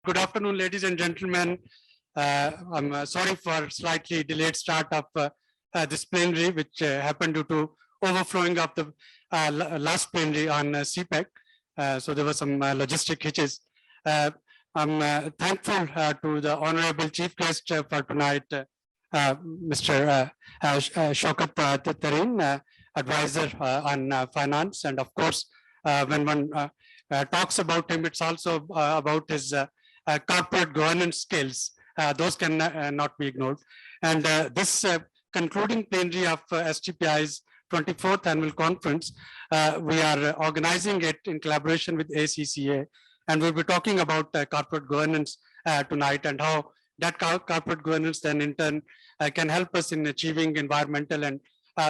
Good afternoon, ladies and gentlemen. I'm sorry for slightly delayed start of this plenary, which happened due to overflowing of the last plenary on CPEC. So there were some logistic hitches. I'm thankful to the Honorable Chief Guest for tonight, Mr. Shaukat Tarin, advisor on finance. And of course, when one talks about him, it's also about his corporate governance skills. Those can not be ignored. And this concluding plenary of STPI's 24th annual conference, we are organizing it in collaboration with ACCA. And we'll be talking about corporate governance tonight and how that corporate governance then in turn can help us in achieving environmental and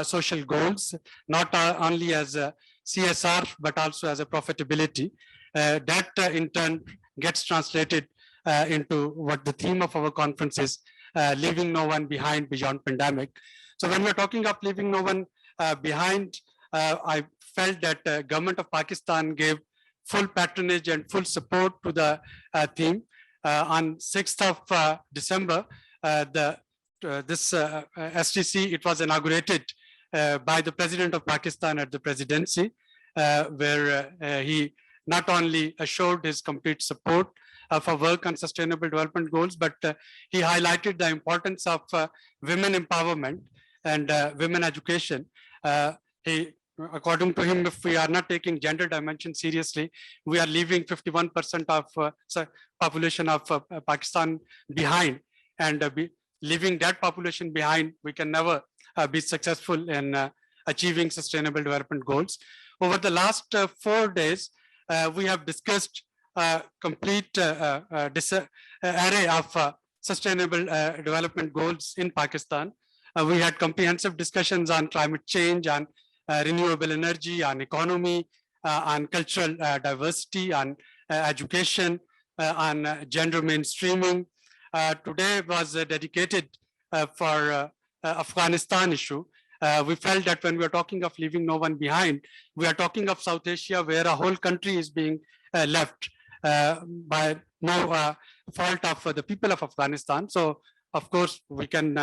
social goals, not only as a CSR, but also as a profitability. That in turn gets translated into what the theme of our conference is, leaving no one behind beyond pandemic. So when we're talking of leaving no one behind, I felt that government of Pakistan gave full patronage and full support to the theme. On 6th of December, this STC, it was inaugurated by the President of Pakistan at the presidency, where he not only assured his complete support for work on sustainable development goals, but he highlighted the importance of women empowerment and women education. According to him, if we are not taking gender dimension seriously, we are leaving 51% of population of Pakistan behind, and leaving that population behind, we can never be successful in achieving sustainable development goals. Over the last 4 days, we have discussed complete array of sustainable development goals in Pakistan. We had comprehensive discussions on climate change, on renewable energy, on economy, on cultural diversity, on education, on gender mainstreaming. Today was dedicated for Afghanistan issue. We felt that when we are talking of leaving no one behind, we are talking of South Asia, where a whole country is being left by no fault of the people of Afghanistan. So, of course, we can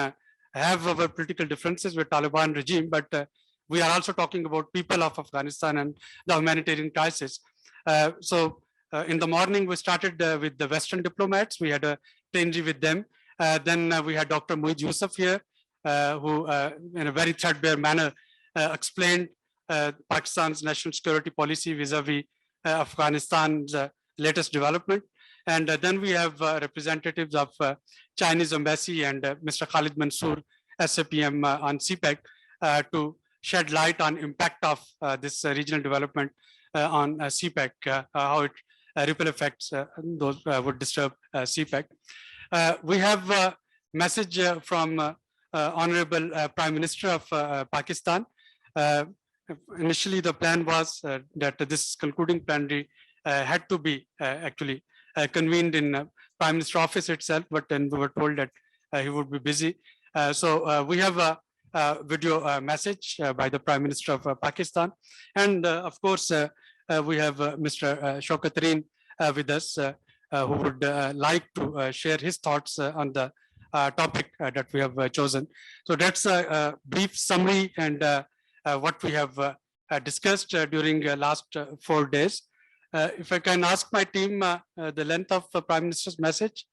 have our political differences with Taliban regime, but we are also talking about people of Afghanistan and the humanitarian crisis. In the morning, we started with the Western diplomats. We had a plenary with them. Then we had Dr. Muid Yusuf here, who in a very threadbare manner explained Pakistan's national security policy vis-a-vis Afghanistan's latest development. And then we have representatives of Chinese embassy and Mr. Khalid Mansoor, SAPM on CPEC, to shed light on impact of this regional development on CPEC, how it ripple effects those would disturb CPEC. We have a message from Honorable Prime Minister of Pakistan. Initially, the plan was that this concluding plenary had to be actually convened in Prime Minister office itself, but then we were told that he would be busy. So we have a video message by the Prime Minister of Pakistan. And of course, we have Mr. Shaukat Tarin with us, who would like to share his thoughts on the topic that we have chosen. So that's a brief summary and what we have discussed during last 4 days. If I can ask my team the length of the Prime Minister's message,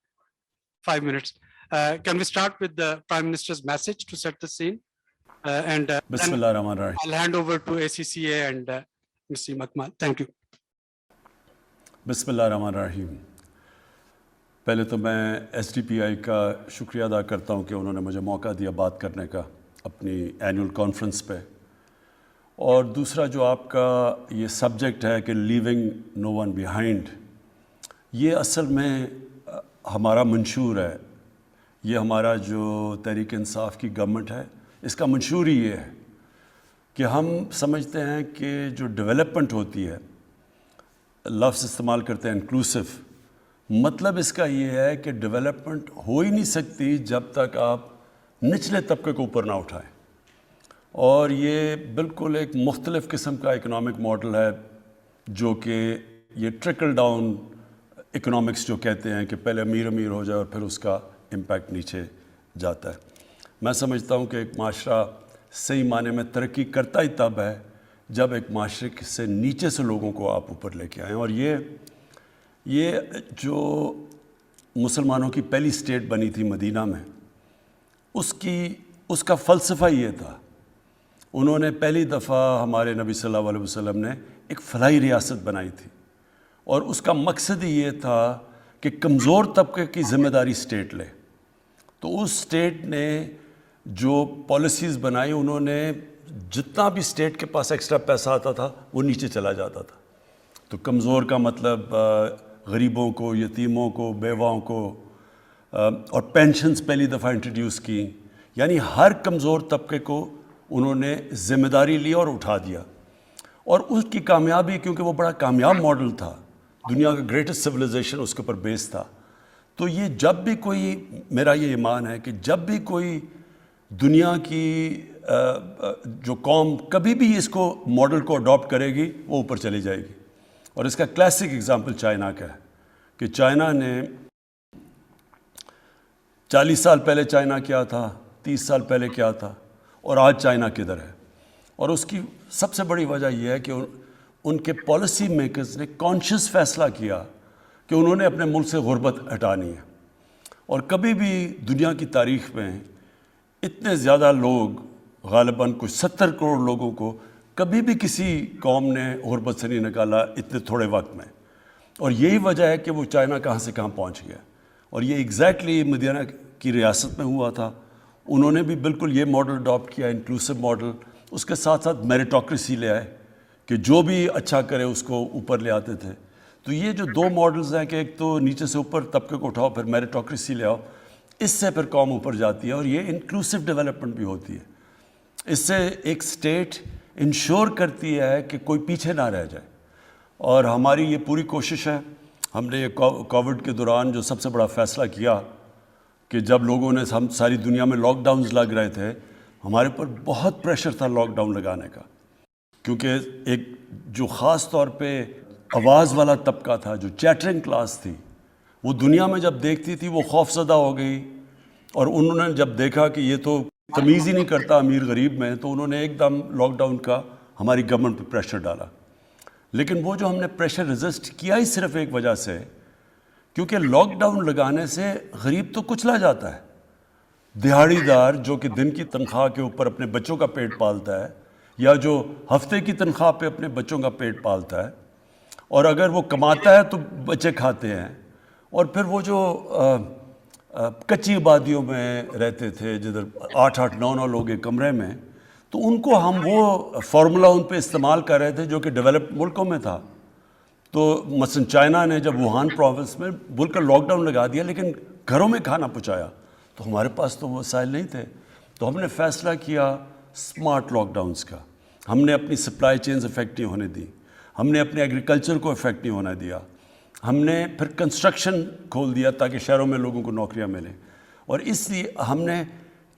5 minutes. Can we start with the Prime Minister's message to set the scene? And then I'll hand over to ACCA and Mr. Makmal. Thank you. बिस्मिल्लाहिर्रहमानिर्रहीम। पहले तो मैं STPI का शुक्रिया अदा करता हूँ कि उन्होंने मुझे मौका दिया बात करने का अपनी एनुअल कॉन्फ्रेंस पे। और दूसरा जो आपका ये सब्जेक्ट है कि लीविंग नो वन बिहाइंड, ये असल में हमारा मंशूर है। ये हमारा जो तहरीक इंसाफ की गवर्नमेंट है, इसका मंशूर ही ये है कि हम समझते हैं कि जो डेवलपमेंट होती है, लफ्ज़ इस्तेमाल करते हैं इंक्लूसिव, मतलब इसका ये है कि डेवलपमेंट हो ही नहीं सकती जब तक आप निचले तबके को ऊपर ना उठाएं। और ये बिल्कुल एक मुख्तलिफ़ किस्म का इकनॉमिक मॉडल है जो कि ये ट्रिकल डाउन اکنامکس جو کہتے ہیں کہ پہلے امیر امیر ہو جائے اور پھر اس کا امپیکٹ نیچے جاتا ہے. میں سمجھتا ہوں کہ ایک معاشرہ صحیح معنی میں ترقی کرتا ہی تب ہے جب ایک معاشرے سے نیچے سے لوگوں کو آپ اوپر لے کے آئیں. اور یہ جو مسلمانوں کی پہلی اسٹیٹ بنی تھی مدینہ میں، اس کا فلسفہ یہ تھا. انہوں نے پہلی دفعہ ہمارے نبی صلی اللہ علیہ وسلم نے ایک فلاحی ریاست بنائی تھی، اور اس کا مقصد ہی یہ تھا کہ کمزور طبقے کی ذمہ داری اسٹیٹ لے. تو اس اسٹیٹ نے جو پالیسیز بنائی، انہوں نے جتنا بھی اسٹیٹ کے پاس ایکسٹرا پیسہ آتا تھا وہ نیچے چلا جاتا تھا. تو کمزور کا مطلب غریبوں کو، یتیموں کو، بیواؤں کو، اور پینشنز پہلی دفعہ انٹروڈیوس کی. یعنی ہر کمزور طبقے کو انہوں نے ذمہ داری لی اور اٹھا دیا. اور اس کی کامیابی، کیونکہ وہ بڑا کامیاب ماڈل تھا، دنیا کا گریٹسٹ سویلائزیشن اس کے اوپر بیس تھا. تو یہ جب بھی کوئی، میرا یہ ایمان ہے کہ جب بھی کوئی دنیا کی جو قوم کبھی بھی اس کو ماڈل کو اڈاپٹ کرے گی، وہ اوپر چلی جائے گی. اور اس کا کلاسک اگزامپل چائنا کا ہے کہ چائنا نے 40 سال پہلے چائنا کیا تھا، 30 سال پہلے کیا تھا، اور آج چائنا کدھر ہے. اور اس کی سب سے بڑی وجہ یہ ہے کہ ان کے پالیسی میکرز نے کانشیس فیصلہ کیا کہ انہوں نے اپنے ملک سے غربت ہٹانی ہے. اور کبھی بھی دنیا کی تاریخ میں اتنے زیادہ لوگ، غالباً کچھ 70 کروڑ لوگوں کو کبھی بھی کسی قوم نے غربت سے نہیں نکالا اتنے تھوڑے وقت میں. اور یہی وجہ ہے کہ وہ چائنا کہاں سے کہاں پہنچ گیا. اور یہ ایگزیکٹلی مدینہ کی ریاست میں ہوا تھا. انہوں نے بھی بالکل یہ ماڈل اڈاپٹ کیا، انکلوسیو ماڈل. اس کے ساتھ ساتھ میریٹوکریسی لے آئے کہ جو بھی اچھا کرے اس کو اوپر لے آتے تھے. تو یہ جو دو ماڈلز ہیں کہ ایک تو نیچے سے اوپر طبقے کو اٹھاؤ، پھر میریٹوکریسی لے آؤ، اس سے پھر قوم اوپر جاتی ہے. اور یہ انکلوسیو ڈیولپمنٹ بھی ہوتی ہے. اس سے ایک اسٹیٹ انشور کرتی ہے کہ کوئی پیچھے نہ رہ جائے. اور ہماری یہ پوری کوشش ہے. ہم نے یہ کووڈ کے دوران جو سب سے بڑا فیصلہ کیا کہ جب لوگوں نے، ہم ساری دنیا میں لاک ڈاؤنز لگ رہے تھے، ہمارے پر بہت پریشر تھا لاک ڈاؤن لگانے کا، کیونکہ ایک جو خاص طور پہ آواز والا طبقہ تھا، جو چیٹرنگ کلاس تھی، وہ دنیا میں جب دیکھتی تھی وہ خوف زدہ ہو گئی. اور انہوں نے جب دیکھا کہ یہ تو تمیز ہی نہیں کرتا امیر غریب میں، تو انہوں نے ایک دم لاک ڈاؤن کا ہماری گورنمنٹ پہ پریشر ڈالا. لیکن وہ جو ہم نے پریشر ریزسٹ کیا ہی صرف ایک وجہ سے، کیونکہ لاک ڈاؤن لگانے سے غریب تو کچلا جاتا ہے. دہاڑی دار جو کہ دن کی تنخواہ کے اوپر اپنے بچوں کا پیٹ پالتا ہے، یا جو ہفتے کی تنخواہ پہ اپنے بچوں کا پیٹ پالتا ہے، اور اگر وہ کماتا ہے تو بچے کھاتے ہیں. اور پھر وہ جو کچی آبادیوں میں رہتے تھے جدھر 8-8 9 لوگ ایک کمرے میں، تو ان کو ہم وہ فارمولا ان پہ استعمال کر رہے تھے جو کہ ڈیولپڈ ملکوں میں تھا. تو مثلا چائنا نے جب ووہان پروونس میں ملک کا لاک ڈاؤن لگا دیا لیکن گھروں میں کھانا پہنچایا، تو ہمارے پاس تو وہ وسائل نہیں تھے. تو ہم نے فیصلہ کیا اسمارٹ لاک ڈاؤنس کا. ہم نے اپنی سپلائی چینز افیکٹ نہیں ہونے دی، ہم نے اپنے ایگریکلچر کو افیکٹ نہیں ہونے دیا، ہم نے پھر کنسٹرکشن کھول دیا تاکہ شہروں میں لوگوں کو نوکریاں ملیں. اور اس لیے ہم نے،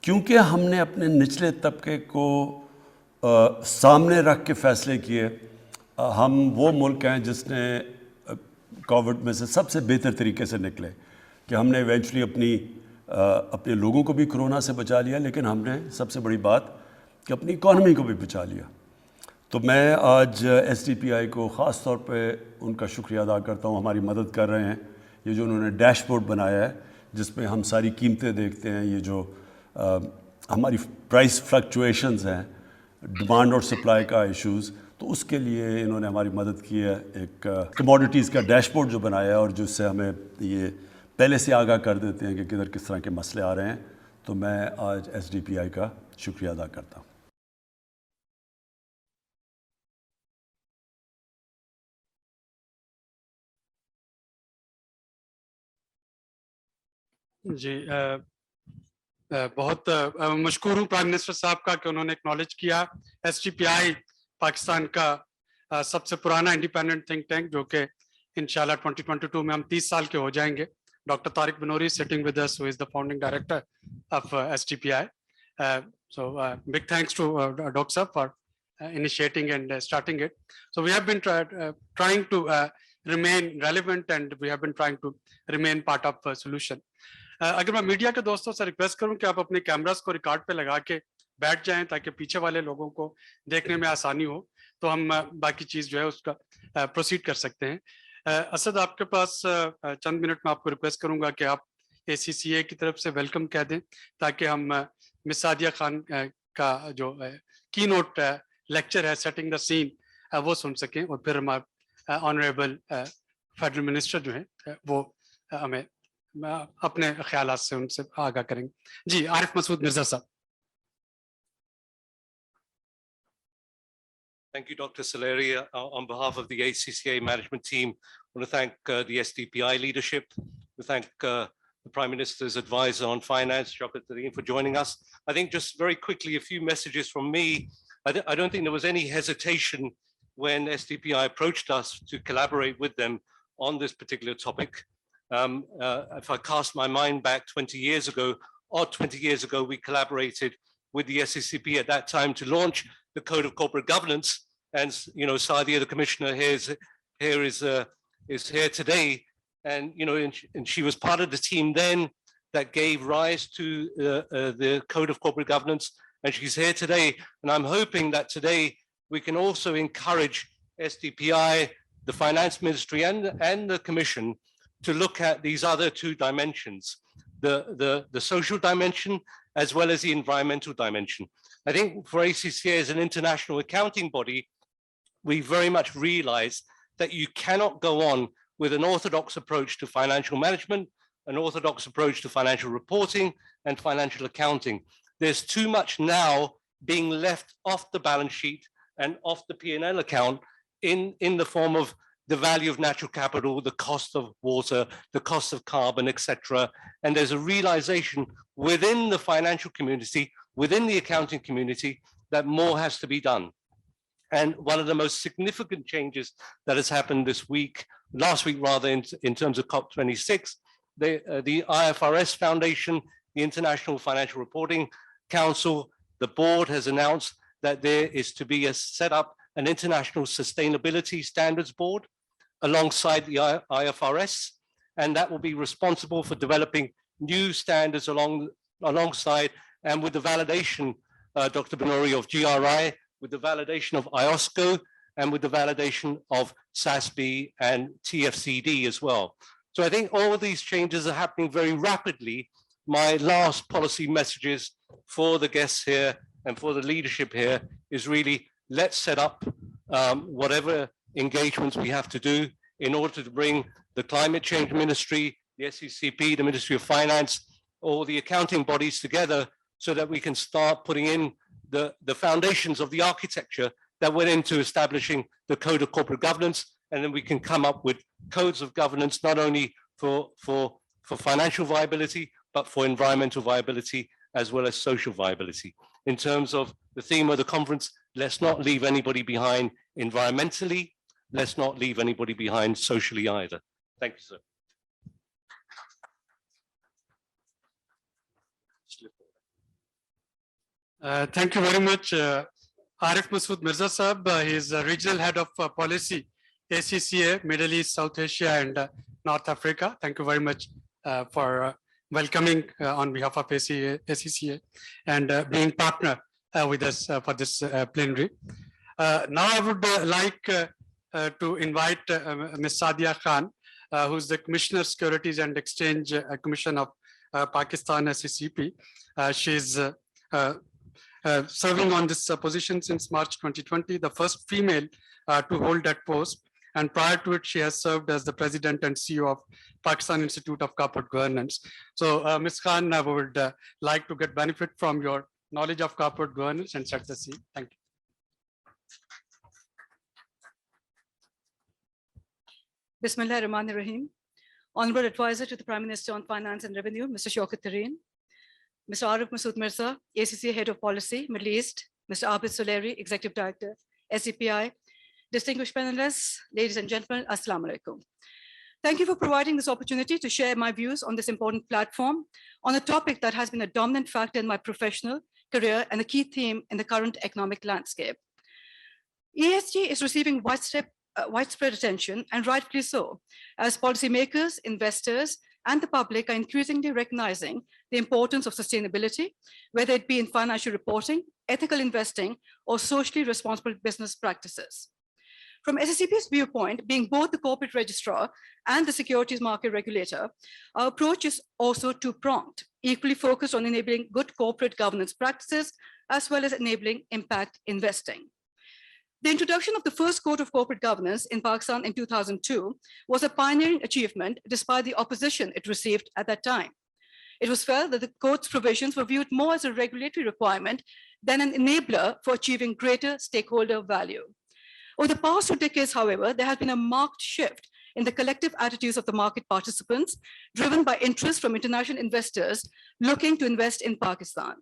کیونکہ ہم نے اپنے نچلے طبقے کو سامنے رکھ کے فیصلے کیے، ہم وہ ملک ہیں جس نے کووڈ میں سے سب سے بہتر طریقے سے نکلے. کہ ہم نے ایونچولی اپنے لوگوں کو بھی کرونا سے بچا لیا، لیکن ہم نے سب سے بڑی بات کہ اپنی اکانومی کو بھی بچا لیا. تو میں آج ایس ڈی پی آئی کو خاص طور پہ ان کا شکریہ ادا کرتا ہوں. ہماری مدد کر رہے ہیں. یہ جو انہوں نے ڈیش بورڈ بنایا ہے جس میں ہم ساری قیمتیں دیکھتے ہیں، یہ جو ہماری پرائس فلکچویشنز ہیں، ڈیمانڈ اور سپلائی کا ایشوز، تو اس کے لیے انہوں نے ہماری مدد کی ہے. ایک کموڈیٹیز کا ڈیش بورڈ جو بنایا ہے، اور جس سے ہمیں یہ پہلے سے آگاہ کر دیتے ہیں کہ کدھر کس طرح کے مسئلے آ رہے ہیں. تو میں آج ایس ڈی پی آئی کا شکریہ ادا کرتا ہوں. جی بہت مشکور ہوں پرائم منسٹر صاحب کا کہ انہوں نے اکنالج کیا. ایس ٹی پی آئی پاکستان کا سب سے پرانا انڈیپینڈنٹ تھنک ٹینک، جو کہ انشاءاللہ 2022 میں ہم 30 سال کے ہو جائیں گے. Doctor Tariq Banuri sitting with us, who is the founding director of STPI. So big thanks to Dr. Sir for initiating and starting it. So we have been trying to remain relevant, and we have been trying to remain part of a solution. अगर मैं media के दोस्तों से request करूं कि आप अपने cameras को रिकॉर्ड पे लगा के बैठ जाएं ताकि पीछे वाले लोगों को देखने में आसानी हो, तो हम बाकी चीज जो है उसका प्रोसीड कर सकते हैं. असद, आपके पास चंद मिनट में आपको रिक्वेस्ट करूंगा कि आप ACCA की तरफ से वेलकम कह दें ताकि हम मिस सादिया खान का जो की नोट लेक्चर है सेटिंग द सीन वो सुन सकें, और फिर हमारे ऑनरेबल फेडरल मिनिस्टर जो हैं वो हमें अपने ख्यालात से उनसे आगाह करेंगे. जी, आरिफ मसूद मिर्जा साहब. Thank you, Dr. Suleri. On behalf of the ACCA management team, I want to thank the SDPI leadership, to thank the Prime Minister's advisor on finance, Shaukat, for joining us. I think just very quickly, a few messages from me. I don't think there was any hesitation when SDPI approached us to collaborate with them on this particular topic. If I cast my mind back 20 years ago, we collaborated with the SCCP at that time to launch the Code of Corporate Governance. And, you know, Sadia, the commissioner is here today. And, you know, and she was part of the team then that gave rise to the Code of Corporate Governance. And she's here today. And I'm hoping that today we can also encourage SDPI, the Finance Ministry and the Commission to look at these other two dimensions, the social dimension as well as the environmental dimension. I think for ACCA as an international accounting body, we very much realize that you cannot go on with an orthodox approach to financial management, an orthodox approach to financial reporting and financial accounting. There's too much now being left off the balance sheet and off the P&L account in the form of the value of natural capital, the cost of water, the cost of carbon, etc. And there's a realization within the financial community, within the accounting community, that more has to be done. And one of the most significant changes that has happened this week, last week rather, in terms of COP26, the IFRS Foundation, the International Financial Reporting Council, the board has announced that there is to be set up an international sustainability standards board alongside the IFRS, and that will be responsible for developing new standards alongside and with the validation, Dr. Benori, of GRI, with the validation of IOSCO, and with the validation of SASB and TFCD as well. So I think all of these changes are happening very rapidly. My last policy messages for the guests here and for the leadership here is really, let's set up whatever engagements we have to do in order to bring the Climate Change Ministry, the SCCP, the Ministry of Finance, all the accounting bodies together so that we can start putting in the foundations of the architecture that went into establishing the Code of Corporate Governance, and then we can come up with codes of governance not only for financial viability, but for environmental viability as well as social viability. In terms of the theme of the conference, let's not leave anybody behind environmentally, let's not leave anybody behind socially either. Thank you, sir. Thank you very much, Arif Masud Mirza Sahab. He is Regional Head of Policy, ACCA, Middle East, South Asia, and North Africa. Thank you very much for welcoming on behalf of ACCA and being partner with us for this plenary. Now I would like to invite Ms. Sadia Khan, who is the Commissioner Securities and Exchange Commission of Pakistan SCCP. She's serving on this position since March 2020, the first female to hold that post. And prior to it, she has served as the President and CEO of Pakistan Institute of Corporate Governance. So Ms. Khan, I would like to get benefit from your knowledge of corporate governance and set the scene. Thank you. Bismillah ar-Rahman ar-Rahim. Honorable Advisor to the Prime Minister on Finance and Revenue, Mr. Shaukat Tarin, Mr. Arif Masud Mirza, ACCA Head of Policy, Middle East, Mr. Abid Suleri, Executive Director, SCPI, distinguished panelists, ladies and gentlemen, Assalamu alaikum. Thank you for providing this opportunity to share my views on this important platform on a topic that has been a dominant factor in my professional career and a key theme in the current economic landscape. ESG is receiving widespread widespread attention, and rightfully so, as policymakers, investors, and the public are increasingly recognizing the importance of sustainability, whether it be in financial reporting, ethical investing, or socially responsible business practices. From SSCP's viewpoint, being both the corporate registrar and the securities market regulator, our approach is also two-pronged, equally focused on enabling good corporate governance practices, as well as enabling impact investing. The introduction of the first code of corporate governance in Pakistan in 2002 was a pioneering achievement despite the opposition it received at that time. It was felt that the code's provisions were viewed more as a regulatory requirement than an enabler for achieving greater stakeholder value. Over the past 2 decades, however, there has been a marked shift in the collective attitudes of the market participants, driven by interest from international investors looking to invest in Pakistan.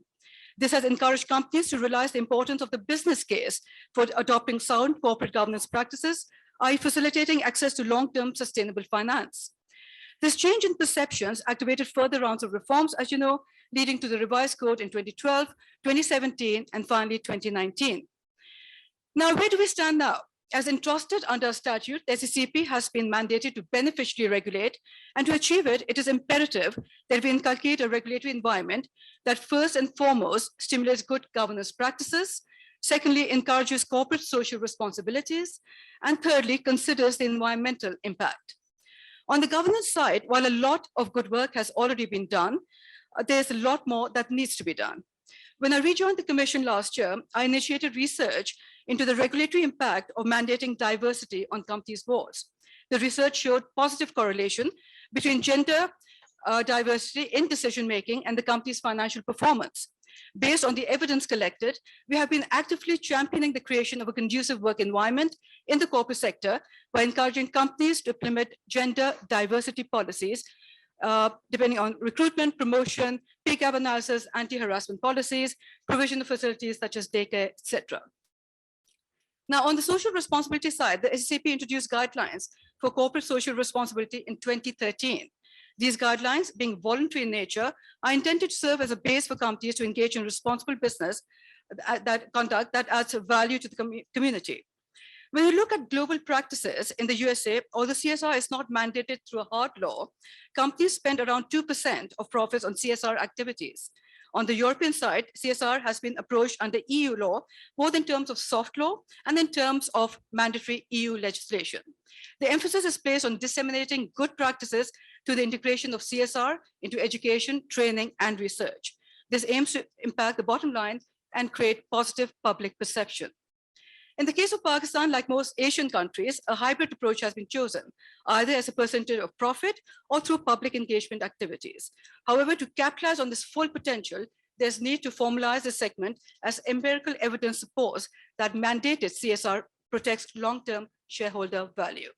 This has encouraged companies to realize the importance of the business case for adopting sound corporate governance practices, i.e. facilitating access to long-term sustainable finance. This change in perceptions activated further rounds of reforms, as you know, leading to the revised code in 2012, 2017, and finally 2019. Now, where do we stand now? As entrusted under statute, the SCCP has been mandated to beneficially regulate, and to achieve it, it is imperative that we inculcate a regulatory environment that first and foremost stimulates good governance practices, secondly, encourages corporate social responsibilities, and thirdly, considers the environmental impact. On the governance side, while a lot of good work has already been done, there's a lot more that needs to be done. When I rejoined the Commission last year, I initiated research into the regulatory impact of mandating diversity on companies' boards. The research showed positive correlation between gender diversity in decision-making and the company's financial performance. Based on the evidence collected, we have been actively championing the creation of a conducive work environment in the corporate sector by encouraging companies to implement gender diversity policies, depending on recruitment, promotion, pay gap analysis, anti-harassment policies, provision of facilities such as daycare, etc. Now, on the social responsibility side, the SCCP introduced guidelines for corporate social responsibility in 2013. These guidelines, being voluntary in nature, are intended to serve as a base for companies to engage in responsible business conduct that adds value to the community. When you look at global practices in the USA, although CSR is not mandated through a hard law, companies spend around 2% of profits on CSR activities. On the European side, CSR has been approached under EU law, both in terms of soft law and in terms of mandatory EU legislation. The emphasis is placed on disseminating good practices through the integration of CSR into education, training, and research. This aims to impact the bottom line and create positive public perception. In the case of Pakistan, like most Asian countries, a hybrid approach has been chosen, either as a percentage of profit or through public engagement activities. However, to capitalize on this full potential, there's need to formalize the segment as empirical evidence supports that mandated CSR protects long-term shareholder value.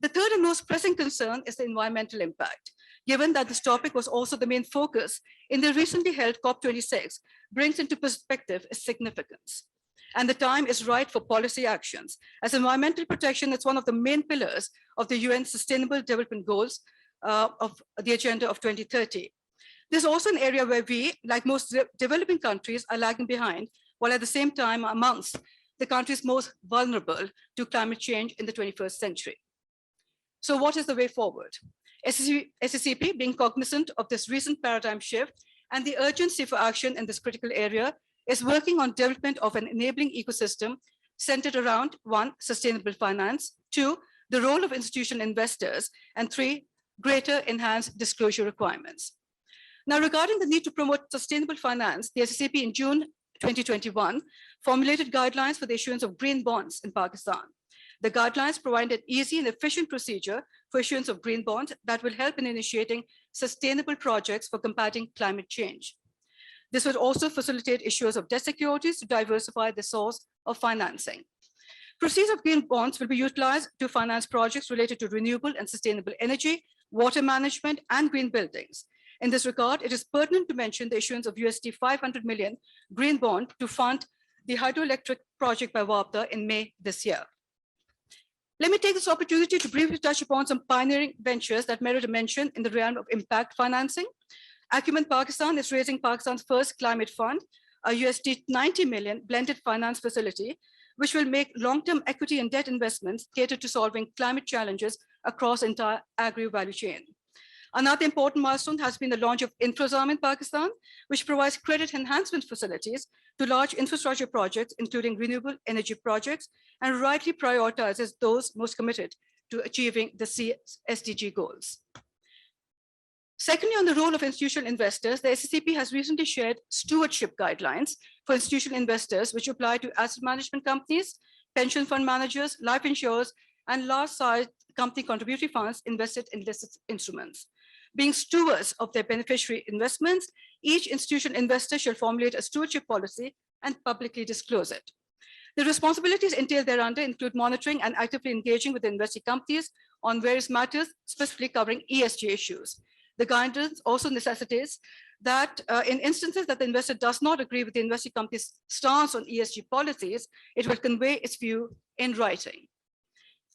The third and most pressing concern is the environmental impact. Given that this topic was also the main focus in the recently held COP26, brings into perspective its significance. And the time is right for policy actions, as environmental protection is one of the main pillars of the UN Sustainable Development Goals of the Agenda of 2030. This is also an area where we, like most developing countries, are lagging behind, while at the same time amongst the countries most vulnerable to climate change in the 21st century. So what is the way forward? SCCP, being cognizant of this recent paradigm shift and the urgency for action in this critical area, is working on development of an enabling ecosystem centered around 1, sustainable finance, 2, the role of institutional investors, and 3, greater enhanced disclosure requirements. Now, regarding the need to promote sustainable finance, the SCCP in June 2021 formulated guidelines for the issuance of green bonds in Pakistan. The guidelines provide an easy and efficient procedure for issuance of green bonds that will help in initiating sustainable projects for combating climate change. This would also facilitate issuers of debt securities to diversify the source of financing. Proceeds of green bonds will be utilized to finance projects related to renewable and sustainable energy, water management, and green buildings. In this regard, it is pertinent to mention the issuance of $500 million green bond to fund the hydroelectric project by Vaqar in May this year. Let me take this opportunity to briefly touch upon some pioneering ventures that merit a mention in the realm of impact financing. Acumen Pakistan is raising Pakistan's first climate fund, a $90 million blended finance facility, which will make long-term equity and debt investments cater to solving climate challenges across the entire agri-value chain. Another important milestone has been the launch of Infrazam in Pakistan, which provides credit enhancement facilities to large infrastructure projects, including renewable energy projects, and rightly prioritizes those most committed to achieving the SDG goals. Secondly, on the role of institutional investors, the SCCP has recently shared stewardship guidelines for institutional investors, which apply to asset management companies, pension fund managers, life insurers, and large-sized company contributory funds invested in listed instruments. Being stewards of their beneficiary investments, each institutional investor shall formulate a stewardship policy and publicly disclose it. The responsibilities entailed thereunder include monitoring and actively engaging with the investee companies on various matters, specifically covering ESG issues. The guidance also necessitates that in instances that the investor does not agree with the investee company's stance on ESG policies, it will convey its view in writing.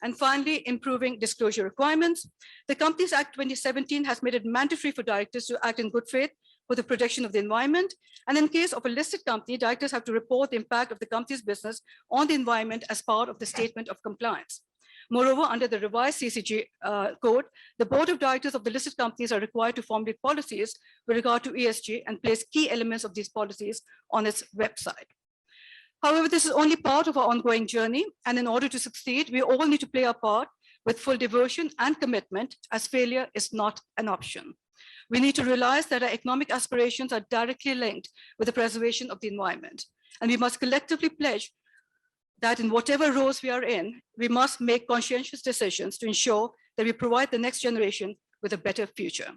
And finally, improving disclosure requirements. The Companies Act 2017 has made it mandatory for directors to act in good faith for the protection of the environment. And in case of a listed company, directors have to report the impact of the company's business on the environment as part of the statement of compliance. Moreover, under the revised CCG code, the board of directors of the listed companies are required to formulate policies with regard to ESG and place key elements of these policies on its website. However, this is only part of our ongoing journey, and in order to succeed, we all need to play our part with full devotion and commitment, as failure is not an option. We need to realize that our economic aspirations are directly linked with the preservation of the environment, and we must collectively pledge that in whatever roles we are in, we must make conscientious decisions to ensure that we provide the next generation with a better future.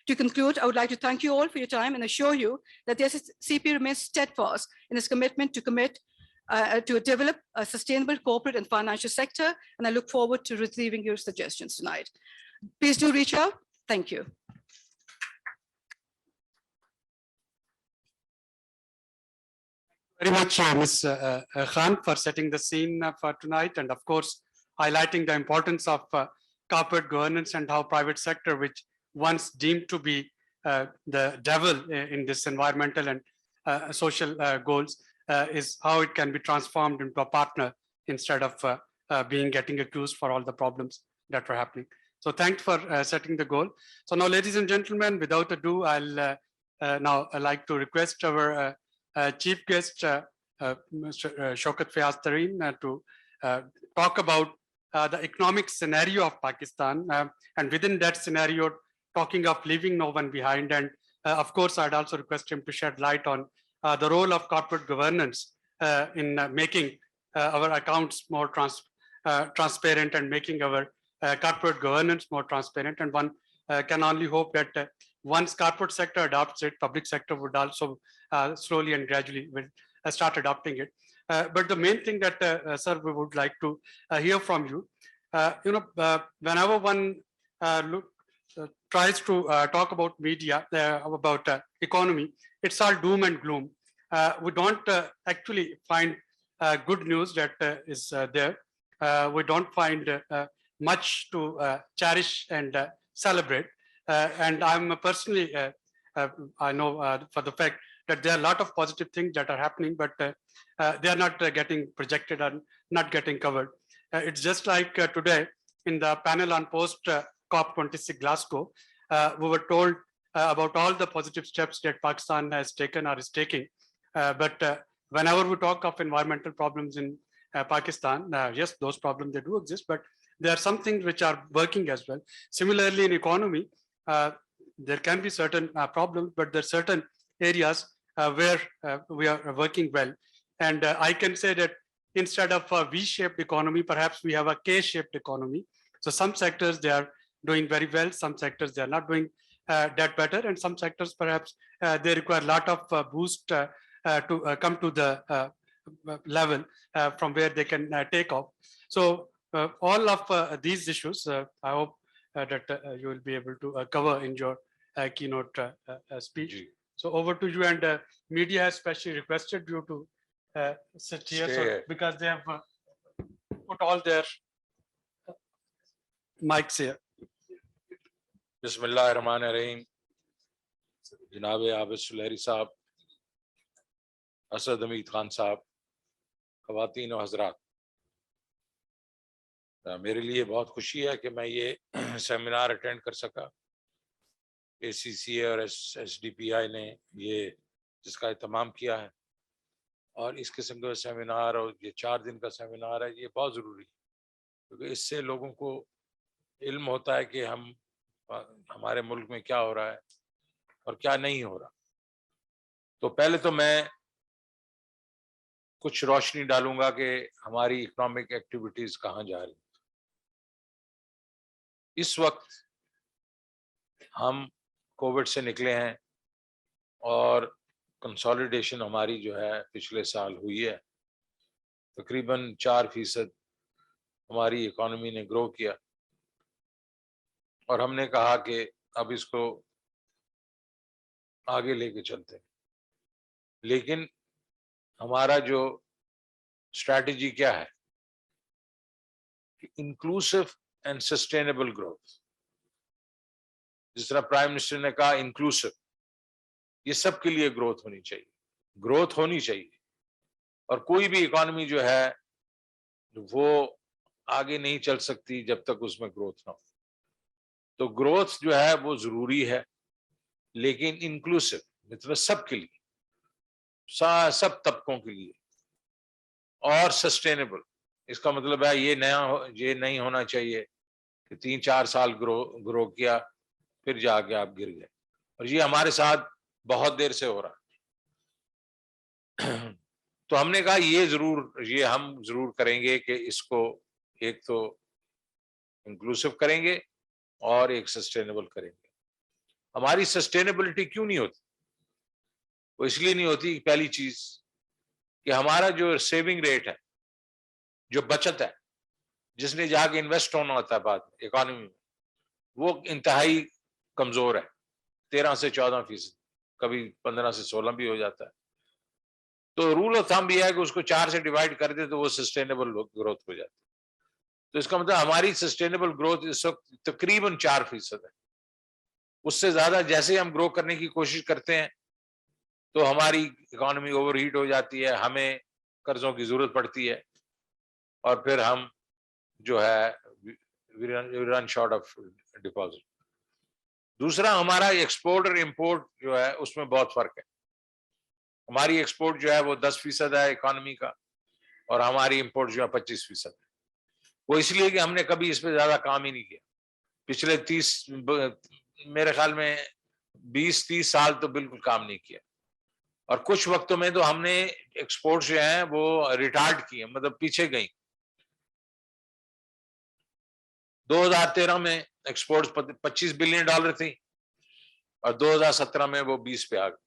To conclude, I would like to thank you all for your time and assure you that the SCCP remains steadfast in its commitment to develop a sustainable corporate and financial sector, and I look forward to receiving your suggestions tonight. Please do reach out. Thank you. Very much, Ms. Khan, for setting the scene for tonight, and of course, highlighting the importance of corporate governance and how private sector, which once deemed to be the devil in this environmental and social goals, is how it can be transformed into a partner instead of getting accused for all the problems that were happening. So thanks for setting the goal. So now, ladies and gentlemen, without ado, I'll now like to request our chief guest, Mr. Shaukat Fayaz Tarin, to talk about the economic scenario of Pakistan, and within that scenario, talking of leaving no one behind. And of course, I'd also request him to shed light on the role of corporate governance in making our accounts more transparent and making our corporate governance more transparent. And one can only hope that once corporate sector adopts it, public sector would also slowly and gradually will start adopting it. But the main thing that, sir, we would like to hear from you, whenever one tries to talk about media, about economy, it's all doom and gloom. We don't actually find good news that is there. We don't find much to cherish and celebrate. And I'm personally, I know for the fact that there are a lot of positive things that are happening, but they are not getting projected and not getting covered. It's just like today in the panel on post COP26 Glasgow, we were told about all the positive steps that Pakistan has taken or is taking. But whenever we talk of environmental problems in Pakistan, yes, those problems, they do exist, but there are some things which are working as well. Similarly, in economy, there can be certain problems, but there are certain areas where we are working well. And I can say that instead of a V-shaped economy, perhaps we have a K-shaped economy. So some sectors, they are doing very well. Some sectors, they are not doing that better. And some sectors, perhaps they require a lot of boost to come to the level from where they can take off. So all of these issues, I hope that you will be able to cover in your keynote speech. So over to you, and media has especially requested you to sit here because they have put all their mics here. Bismillahirrahmanirrahim. Janabe Abid Suleri Saab, Asad Hamid Khan Saab, خواتین و حضرات، میرے لیے بہت خوشی ہے کہ میں یہ سیمینار اٹینڈ کر سکا. ACCA اور SDPI نے یہ جس کا اہتمام کیا ہے، اور اس قسم کا سیمینار اور یہ 4 دن کا سیمینار ہے، یہ بہت ضروری ہے، کیونکہ اس سے لوگوں کو علم ہوتا ہے کہ ہمارے ملک میں کیا ہو رہا ہے اور کیا نہیں ہو رہا. تو پہلے تو میں کچھ روشنی ڈالوں گا کہ ہماری اکنامک ایکٹیویٹیز کہاں جا رہی ہیں. اس وقت ہم کووڈ سے نکلے ہیں اور کنسالیڈیشن ہماری جو ہے پچھلے سال ہوئی ہے. تقریباً 4% ہماری اکانومی نے گرو کیا، اور ہم نے کہا کہ اب اس کو آگے لے کے چلتے ہیں. لیکن ہمارا جو اسٹریٹجی کیا ہے کہ انکلوسو اینڈ سسٹینیبل گروتھ. جس طرح پرائم منسٹر نے کہا انکلوسو، یہ سب کے لیے گروتھ ہونی چاہیے، گروتھ ہونی چاہیے. اور کوئی بھی اکانومی جو ہے وہ آگے نہیں چل سکتی جب تک اس میں گروتھ نہ ہو. تو گروتھ جو ہے وہ ضروری ہے، لیکن انکلوسو مطلب سب کے لیے، سب طبقوں کے لیے، اور سسٹینیبل. اس کا مطلب ہے یہ نہیں ہونا چاہیے کہ 3-4 سال گرو کیا پھر جا کے آپ گر گئے. اور یہ ہمارے ساتھ بہت دیر سے ہو رہا ہے. تو ہم نے کہا یہ ہم ضرور کریں گے کہ اس کو ایک تو انکلوسو کریں گے اور ایک سسٹینیبل کریں گے. ہماری سسٹینیبلٹی کیوں نہیں ہوتی؟ وہ اس لیے نہیں ہوتی، پہلی چیز کہ ہمارا جو سیونگ ریٹ ہے، جو بچت ہے، جس نے جا کے انویسٹ ہونا ہوتا ہے بعد میں اکانومی میں، وہ انتہائی کمزور ہے. 13 سے 14%، کبھی 15 سے 16 بھی ہو جاتا ہے. تو رول آف تھم بھی ہے کہ اس کو 4 سے ڈیوائڈ کر دے تو وہ سسٹینیبل گروتھ ہو جاتی ہے. تو اس کا مطلب ہماری سسٹینیبل گروتھ اس وقت تقریباً 4% ہے. اس سے زیادہ جیسے ہم گرو کرنے کی کوشش کرتے ہیں تو ہماری اکانومی اوور ہیٹ ہو جاتی ہے، ہمیں قرضوں کی ضرورت پڑتی ہے، اور پھر ہم جو ہے رن شارٹ آف ڈپازٹ. دوسرا، ہمارا ایکسپورٹ اور امپورٹ جو ہے اس میں بہت فرق ہے. ہماری ایکسپورٹ جو ہے وہ 10% ہے اکانومی کا، اور ہماری امپورٹ جو ہے 25% ہے. وہ اس لیے کہ ہم نے کبھی اس پہ زیادہ کام ہی نہیں کیا. پچھلے میرے خیال میں 20-30 سال تو بالکل کام نہیں کیا. اور کچھ وقتوں میں تو ہم نے ایکسپورٹ جو ہیں وہ ریٹارڈ کیے، مطلب پیچھے گئی. 2013 میں ایکسپورٹ $25 بلین تھی، اور 2017 میں وہ 20 پہ آ گئی.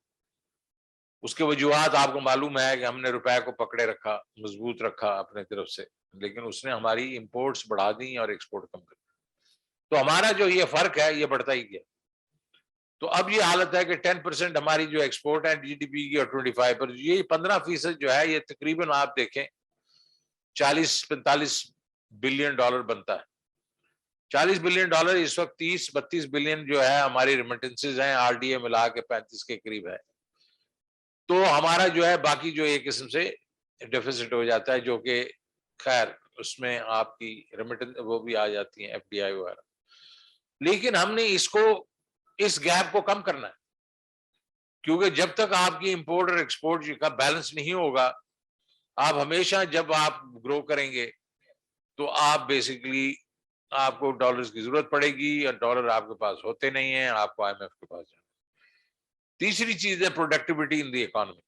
اس کے وجوہات آپ کو معلوم ہے کہ ہم نے روپے کو پکڑے رکھا، مضبوط رکھا اپنے طرف سے، لیکن اس نے ہماری امپورٹس بڑھا دی اور ایکسپورٹ کم کر دی. تو ہمارا جو یہ فرق ہے یہ بڑھتا ہی گیا. تو اب یہ حالت ہے کہ 10% ہماری جو ایکسپورٹ ہے GDP کی، اور 25%، یہ 15% جو ہے یہ تقریباً آپ دیکھیں $40-45 بلین بنتا ہے. $40 بلین اس وقت 30-32 بلین جو ہے ہماری ریمیٹنسز ہیں، RDA ملا کے 35 کے قریب ہے. تو ہمارا جو ہے باقی جو ایک قسم سے ڈیفیسٹ ہو جاتا ہے، جو کہ خیر اس میں آپ کی ریمیٹنس وہ بھی آ جاتی ہیں، FDI وغیرہ. لیکن ہم نے اس گیپ کو کم کرنا ہے، کیونکہ جب تک آپ کی امپورٹ اور ایکسپورٹ کا بیلنس نہیں ہوگا، آپ ہمیشہ جب آپ گرو کریں گے تو آپ بیسیکلی آپ کو ڈالرز کی ضرورت پڑے گی، اور ڈالر آپ کے پاس ہوتے نہیں ہیں، آپ کو IMF کے پاس جانا. تیسری چیز ہے پروڈکٹیوٹی ان دی اکانومی.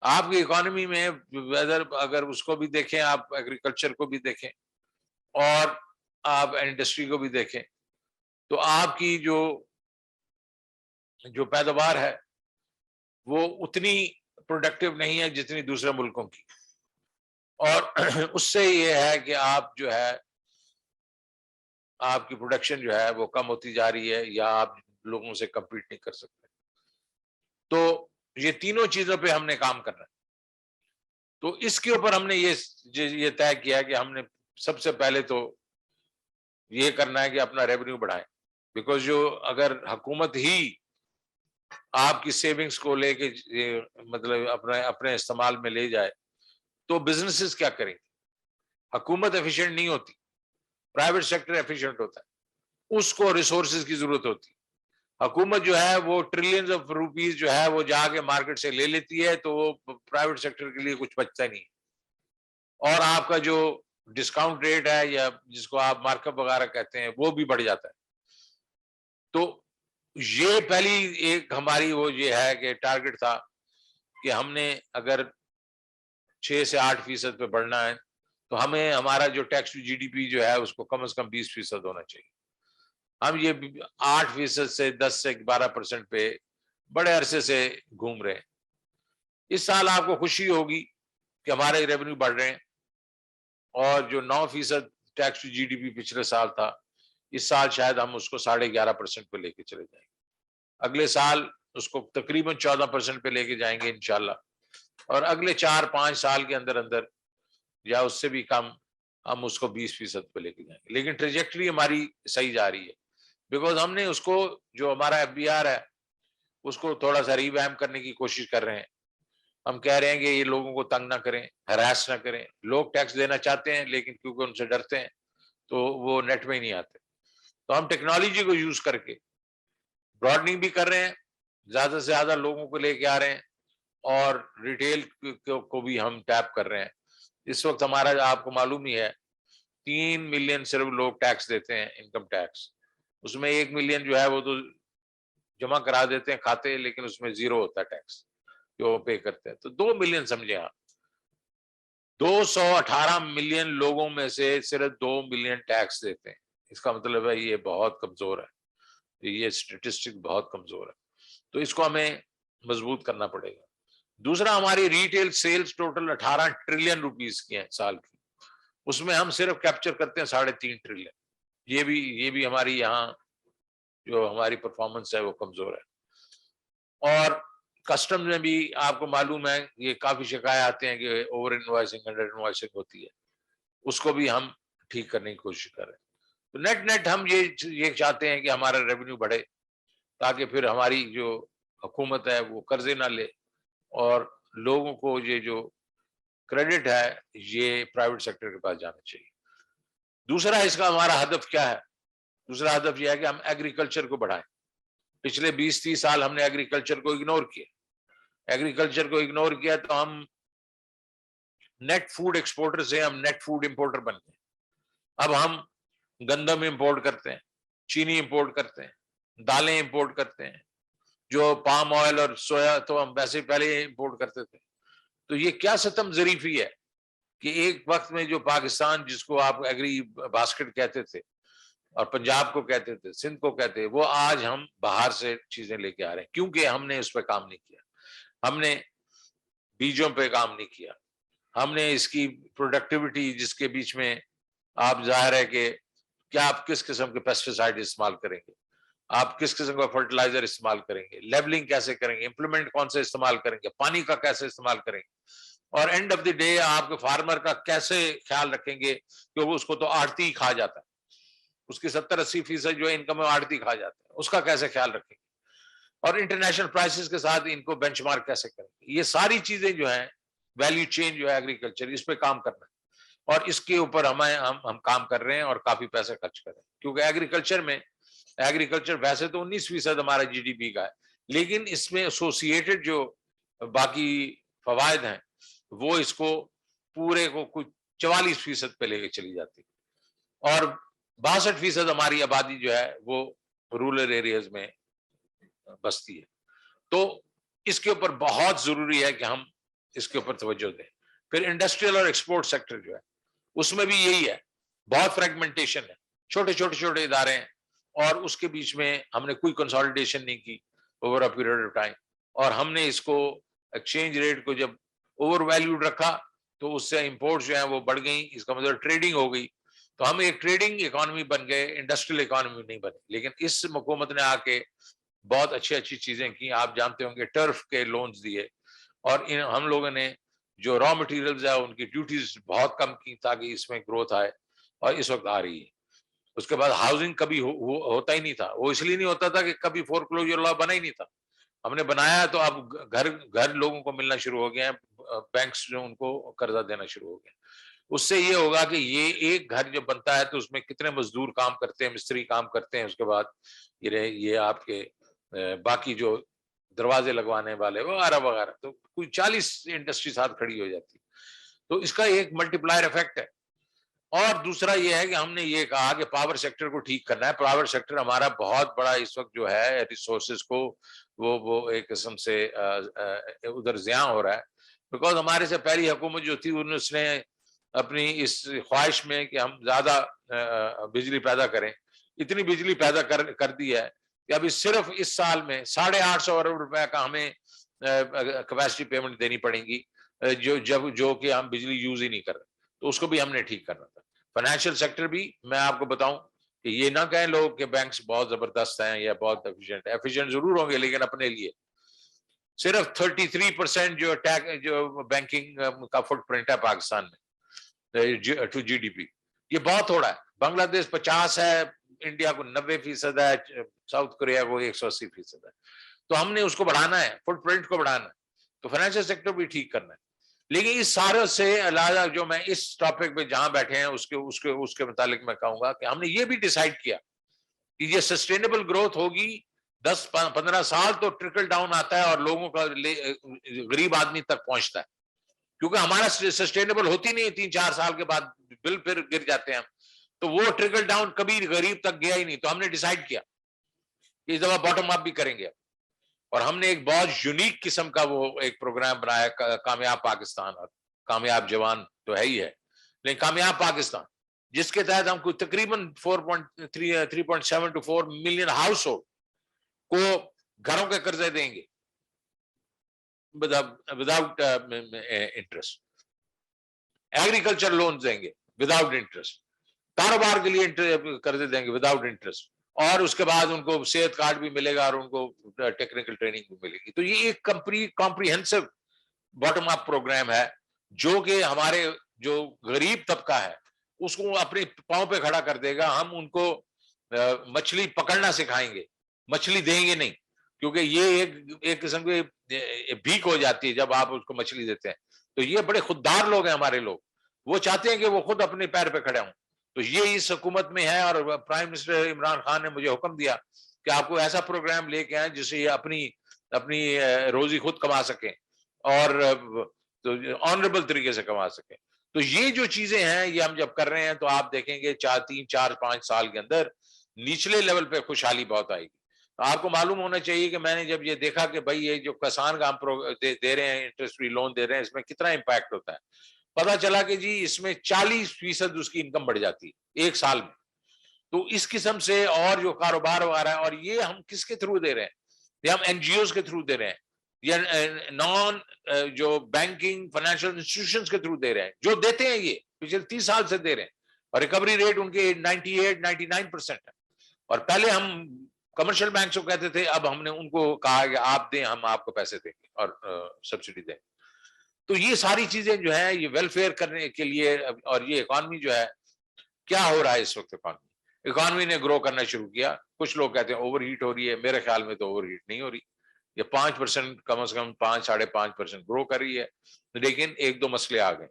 آپ کی اکانومی میں ویدر اگر اس کو بھی دیکھیں، آپ ایگریکلچر کو بھی دیکھیں اور آپ انڈسٹری کو بھی دیکھیں، تو آپ کی جو پیداوار ہے وہ اتنی پروڈکٹیو نہیں ہے جتنی دوسرے ملکوں کی. اور اس سے یہ ہے کہ آپ جو ہے آپ کی پروڈکشن جو ہے وہ کم ہوتی جا رہی ہے، یا آپ لوگوں سے کمپیٹ نہیں کر سکتے. تو یہ تینوں چیزوں پہ ہم نے کام کرنا ہے. تو اس کے اوپر ہم نے یہ طے کیا کہ ہم نے سب سے پہلے تو یہ کرنا ہے کہ اپنا ریونیو بڑھائیں. بیکاز اگر حکومت ہی آپ کی سیونگز کو لے کے مطلب اپنے استعمال میں لے جائے تو بزنسز کیا کریں گے؟ حکومت ایفیشینٹ نہیں ہوتی, پرائیویٹ سیکٹر ایفیشینٹ ہوتا ہے, اس کو ریسورسز کی ضرورت ہوتی ہے. حکومت جو ہے وہ ٹریلینز آف روپیز جو ہے وہ جا کے مارکیٹ سے لے لیتی ہے, تو وہ پرائیویٹ سیکٹر کے لیے کچھ بچتا نہیں. اور آپ کا جو ڈسکاؤنٹ ریٹ ہے یا جس کو آپ مارک اپ وغیرہ کہتے ہیں وہ بھی بڑھ جاتا ہے. تو یہ پہلی ایک ہماری وہ یہ ہے کہ ٹارگٹ تھا کہ ہم نے اگر 6 سے 8% پہ بڑھنا ہے تو ہمیں ہمارا جو tax to G D P جو ہے اس کو کم از کم 20% ہونا چاہیے. ہم یہ 8% سے 10 سے 12% پہ بڑے عرصے سے گھوم رہے ہیں. اس سال آپ کو خوشی ہوگی کہ ہمارے ریونیو بڑھ رہے ہیں, اور جو 9% tax to G D P پچھلے سال تھا, اس سال شاید ہم اس کو 11.5% پہ لے کے چلے جائیں گے. اگلے سال اس کو تقریباً 14% پہ لے کے جائیں گے انشاءاللہ, اور اگلے 4-5 سال کے اندر اندر یا اس سے بھی کم ہم اس کو 20% پہ لے کے جائیں گے. لیکن ٹریجیکٹری ہماری صحیح جا رہی ہے, بیکاز ہم نے اس کو جو ہمارا ایف بی آر ہے اس کو تھوڑا سا ریویمپ کرنے کی کوشش کر رہے ہیں. ہم کہہ رہے ہیں کہ یہ لوگوں کو تنگ نہ کریں, ہراس نہ کریں. لوگ ٹیکس دینا چاہتے ہیں لیکن کیونکہ ان سے ڈرتے ہیں تو وہ نیٹ میں ہی نہیں آتے. تو ہم ٹیکنالوجی کو یوز کر کے براڈننگ بھی کر رہے ہیں, زیادہ سے زیادہ لوگوں کو لے کے آ رہے ہیں, اور ریٹیل کو بھی ہم ٹیپ کر رہے ہیں. اس وقت ہمارا آپ کو معلوم ہی ہے 3 ملین صرف لوگ ٹیکس دیتے ہیں, انکم ٹیکس. اس میں 1 ملین جو ہے وہ تو جمع کرا دیتے ہیں کھاتے, لیکن اس میں 0 ہوتا ہے ٹیکس جو پے کرتے ہیں. تو 2 ملین سمجھے آپ, 218 ملین لوگوں میں سے صرف 2 ملین ٹیکس دیتے ہیں. اس کا مطلب ہے یہ بہت کمزور ہے, یہ اسٹیٹسٹک بہت کمزور ہے. تو اس کو ہمیں مضبوط کرنا پڑے گا. دوسرا, ہماری retail sales total 18 trillion rupees کی ہیں سال کی, اس میں ہم صرف کیپچر کرتے ہیں 3.5 ٹریلین. یہ بھی ہماری یہاں جو ہماری پرفارمنس ہے وہ کمزور ہے. اور کسٹم میں بھی آپ کو معلوم ہے یہ کافی شکایات آتے ہیں کہ اوور انوائسنگ, انڈر انوائسنگ ہوتی ہے, اس کو بھی ہم ٹھیک کرنے کی کوشش کر رہے ہیں. تو نیٹ ہم یہ چاہتے ہیں کہ ہمارا ریونیو بڑھے, تاکہ پھر ہماری جو حکومت ہے وہ قرضے نہ لے, اور لوگوں کو یہ جو کریڈٹ ہے یہ پرائیویٹ سیکٹر کے پاس جانا چاہیے. دوسرا اس کا ہمارا ہدف کیا ہے؟ دوسرا ہدف یہ ہے کہ ہم ایگریکلچر کو بڑھائیں. پچھلے 20-30 سال ہم نے ایگریکلچر کو اگنور کیا. ایگریکلچر کو اگنور کیا تو ہم نیٹ فوڈ ایکسپورٹر سے ہم نیٹ فوڈ امپورٹر بن گئے. اب ہم گندم امپورٹ کرتے ہیں, چینی امپورٹ کرتے ہیں, دالیں امپورٹ کرتے ہیں, جو پام آئل اور سویا تو ہم ویسے پہلے امپورٹ کرتے تھے. تو یہ کیا ستم ظریفی ہے کہ ایک وقت میں جو پاکستان جس کو آپ ایگری باسکٹ کہتے تھے اور پنجاب کو کہتے تھے, سندھ کو کہتے تھے, وہ آج ہم باہر سے چیزیں لے کے آ رہے ہیں, کیونکہ ہم نے اس پہ کام نہیں کیا. ہم نے بیجوں پہ کام نہیں کیا, ہم نے اس کی پروڈکٹیوٹی جس کے بیچ میں آپ ظاہر ہے کہ کیا آپ کس قسم کے پیسٹیسائڈ استعمال کریں گے, آپ کس قسم کا فرٹیلائزر استعمال کریں گے, لیبلنگ کیسے کریں گے, امپلیمنٹ کون سے استعمال کریں گے, پانی کا کیسے استعمال کریں گے, اور اینڈ آف دی ڈے آپ کے فارمر کا کیسے خیال رکھیں گے, کہ وہ اس کو تو آڑتی ہی کھا جاتا ہے, اس کی 70-80% جو انکم ہے آڑتی کھا جاتا ہے, اس کا کیسے خیال رکھیں گے, اور انٹرنیشنل پرائسز کے ساتھ ان کو بینچ مارک کیسے کریں گے. یہ ساری چیزیں جو ہیں ویلیو چین جو ہے ایگریکلچر, اس پہ کام کرنا ہے, اور اس کے اوپر ہم کام کر رہے ہیں اور کافی پیسے خرچ کر رہے ہیں. کیونکہ ایگریکلچر ویسے تو 19% ہمارا جی ڈی پی کا ہے, لیکن اس میں ایسوسیٹڈ جو باقی فوائد ہیں وہ اس کو پورے کو کچھ 44% پہ لے کے چلی جاتی, اور 62% ہماری آبادی جو ہے وہ رورل ایریاز میں بستی ہے. تو اس کے اوپر بہت ضروری ہے کہ ہم اس کے اوپر توجہ دیں. پھر انڈسٹریل اور ایکسپورٹ سیکٹر جو ہے اس میں بھی یہی ہے, بہت فریگمنٹیشن ہے, چھوٹے ادارے ہیں, اور اس کے بیچ میں ہم نے کوئی کنسالیڈیشن نہیں کی over a period of time, اور ہم نے اس کو ایکسچینج ریٹ کو جب اوور ویلیوڈ رکھا تو اس سے امپورٹس جو ہیں وہ بڑھ گئیں, اس کا مطلب ٹریڈنگ ہو گئی, تو ہم ایک ٹریڈنگ اکانومی بن گئے, انڈسٹریل اکانومی نہیں بنے. لیکن اس حکومت نے آ کے بہت اچھی چیزیں کی. آپ جانتے ہوں گے ٹرف کے لونز دیے, اور ہم لوگوں نے جو را مٹیریلز ہے ان کی ڈیوٹیز بہت کم کی تاکہ اس میں گروتھ آئے, اور اس وقت آ رہی ہے. اس کے بعد ہاؤسنگ کبھی ہوتا ہی نہیں تھا, وہ اس لیے نہیں ہوتا تھا کہ کبھی فور کلوجر لا بنا ہی نہیں تھا. ہم نے بنایا تو اب گھر لوگوں کو ملنا شروع ہو گیا ہیں, بینکس جو ان کو قرضہ دینا شروع ہو گیا. اس سے یہ ہوگا کہ یہ ایک گھر جو بنتا ہے تو اس میں کتنے مزدور کام کرتے ہیں, مستری کام کرتے ہیں, اس کے بعد یہ آپ کے باقی جو دروازے لگوانے والے وغیرہ وغیرہ, تو کوئی 40 انڈسٹری ساتھ کھڑی ہو جاتی. تو اس کا ایک ملٹی پلائر افیکٹ ہے. اور دوسرا یہ ہے کہ ہم نے یہ کہا کہ پاور سیکٹر کو ٹھیک کرنا ہے. پاور سیکٹر ہمارا بہت بڑا اس وقت جو ہے ریسورسز کو وہ ایک قسم سے ادھر زیاں ہو رہا ہے, بیکاز ہمارے سے پہلی حکومت جو تھی اس نے اپنی اس خواہش میں کہ ہم زیادہ بجلی پیدا کریں, اتنی بجلی پیدا کر دی ہے کہ ابھی صرف اس سال میں 850 ارب روپے کا ہمیں کیپیسٹی پیمنٹ دینی پڑیں گی, جو کہ ہم بجلی یوز ہی نہیں کر رہے. تو اس کو بھی ہم نے ٹھیک کرنا تھا. فائنینشیل سیکٹر بھی میں آپ کو بتاؤں کہ یہ نہ کہیں لوگ کہ بینکس بہت زبردست ہیں یا بہت ایفیشینٹ. ایفیشینٹ ضرور ہوں گے لیکن اپنے لیے صرف 33% جو بینکنگ کا فٹ پرنٹ ہے پاکستان میں ٹو جی ڈی پی, یہ بہت تھوڑا ہے. بنگلہ دیش 50 ہے, انڈیا کو 90% ہے, ساؤتھ کوریا کو 180% ہے. تو ہم نے اس کو بڑھانا ہے, فٹ پرنٹ کو بڑھانا ہے. تو فائنینشیل سیکٹر بھی ٹھیک کرنا ہے. لیکن اس سارے سے علاوہ جو میں اس ٹاپک پہ جہاں بیٹھے ہیں اس کے متعلق میں کہوں گا کہ ہم نے یہ بھی ڈیسائیڈ کیا کہ یہ سسٹینیبل گروتھ ہوگی 10-15 سال تو ٹرکل ڈاؤن آتا ہے اور لوگوں کا غریب آدمی تک پہنچتا ہے, کیونکہ ہمارا سسٹینیبل ہوتی نہیں 3-4 سال کے بعد بل پھر گر جاتے ہیں ہم, تو وہ ٹرکل ڈاؤن کبھی غریب تک گیا ہی نہیں. تو ہم نے ڈیسائیڈ کیا کہ اس دفعہ باٹم اپ بھی کریں گے, اور ہم نے ایک بہت یونیک قسم کا وہ ایک پروگرام بنایا, کامیاب پاکستان. اور کامیاب جوان تو ہے ہی ہے, لیکن کامیاب پاکستان, جس کے تحت ہم کو تقریباً 3.7 to 4 ملین ہاؤس ہولڈ کو گھروں کے قرضے دیں گے وداؤٹ انٹرسٹ, ایگریکلچر لون دیں گے وداؤٹ انٹرسٹ, کاروبار کے لیے قرضے دیں گے وداؤٹ انٹرسٹ, اور اس کے بعد ان کو صحت کارڈ بھی ملے گا اور ان کو ٹیکنیکل ٹریننگ بھی ملے گی. تو یہ ایک کمپریہنسو باٹم اپ پروگرام ہے جو کہ ہمارے جو غریب طبقہ ہے اس کو اپنے پاؤں پہ کھڑا کر دے گا. ہم ان کو مچھلی پکڑنا سکھائیں گے, مچھلی دیں گے نہیں, کیونکہ یہ ایک قسم کی بھیک ہو جاتی ہے جب آپ اس کو مچھلی دیتے ہیں. تو یہ بڑے خوددار لوگ ہیں ہمارے لوگ, وہ چاہتے ہیں کہ وہ خود اپنے پیر پہ کھڑے ہوں. تو یہ اس حکومت میں ہے, اور پرائم منسٹر عمران خان نے مجھے حکم دیا کہ آپ کو ایسا پروگرام لے کے آئیں جس سے یہ اپنی روزی خود کما سکیں اور آنریبل طریقے سے کما سکیں. تو یہ جو چیزیں ہیں یہ ہم جب کر رہے ہیں تو آپ دیکھیں گے 3-4-5 سال کے اندر نچلے لیول پہ خوشحالی بہت آئے گی. آپ کو معلوم ہونا چاہیے کہ میں نے جب یہ دیکھا کہ بھائی یہ جو کسان کا ہم دے رہے ہیں, انٹرسٹ فری لون دے رہے ہیں, اس میں کتنا امپیکٹ ہوتا ہے, پتا چلا کہ جی اس میں 40% اس کی انکم بڑھ جاتی ہے ایک سال میں. تو اس قسم سے اور جو کاروبار وغیرہ ہے, اور یہ ہم کس کے تھرو دے رہے ہیں, یہ ہم این جی اوز کے تھرو دے رہے ہیں, یا نان جو بینکنگ فائنینشیل انسٹیٹیوشنز کے تھرو دے رہے ہیں, جو دیتے ہیں یہ پچھلے 30 سال سے دے رہے ہیں, اور ریکوری ریٹ ان کے 98-99% ہے. اور پہلے ہم کمرشل بینکس کو کہتے تھے, اب ہم نے ان کو کہا کہ آپ دیں, ہم آپ کو پیسے دیں گے اور سبسڈی دیں. تو یہ ساری چیزیں جو ہیں یہ ویلفیئر کرنے کے لیے, اور یہ اکانومی جو ہے کیا ہو رہا ہے اس وقت, اکانومی نے گرو کرنا شروع کیا. کچھ لوگ کہتے ہیں اوور ہیٹ ہو رہی ہے, میرے خیال میں تو اوور ہیٹ نہیں ہو رہی, یہ 5% کم از کم 5-5.5% گرو کر رہی ہے. لیکن 1-2 مسئلے آ گئے.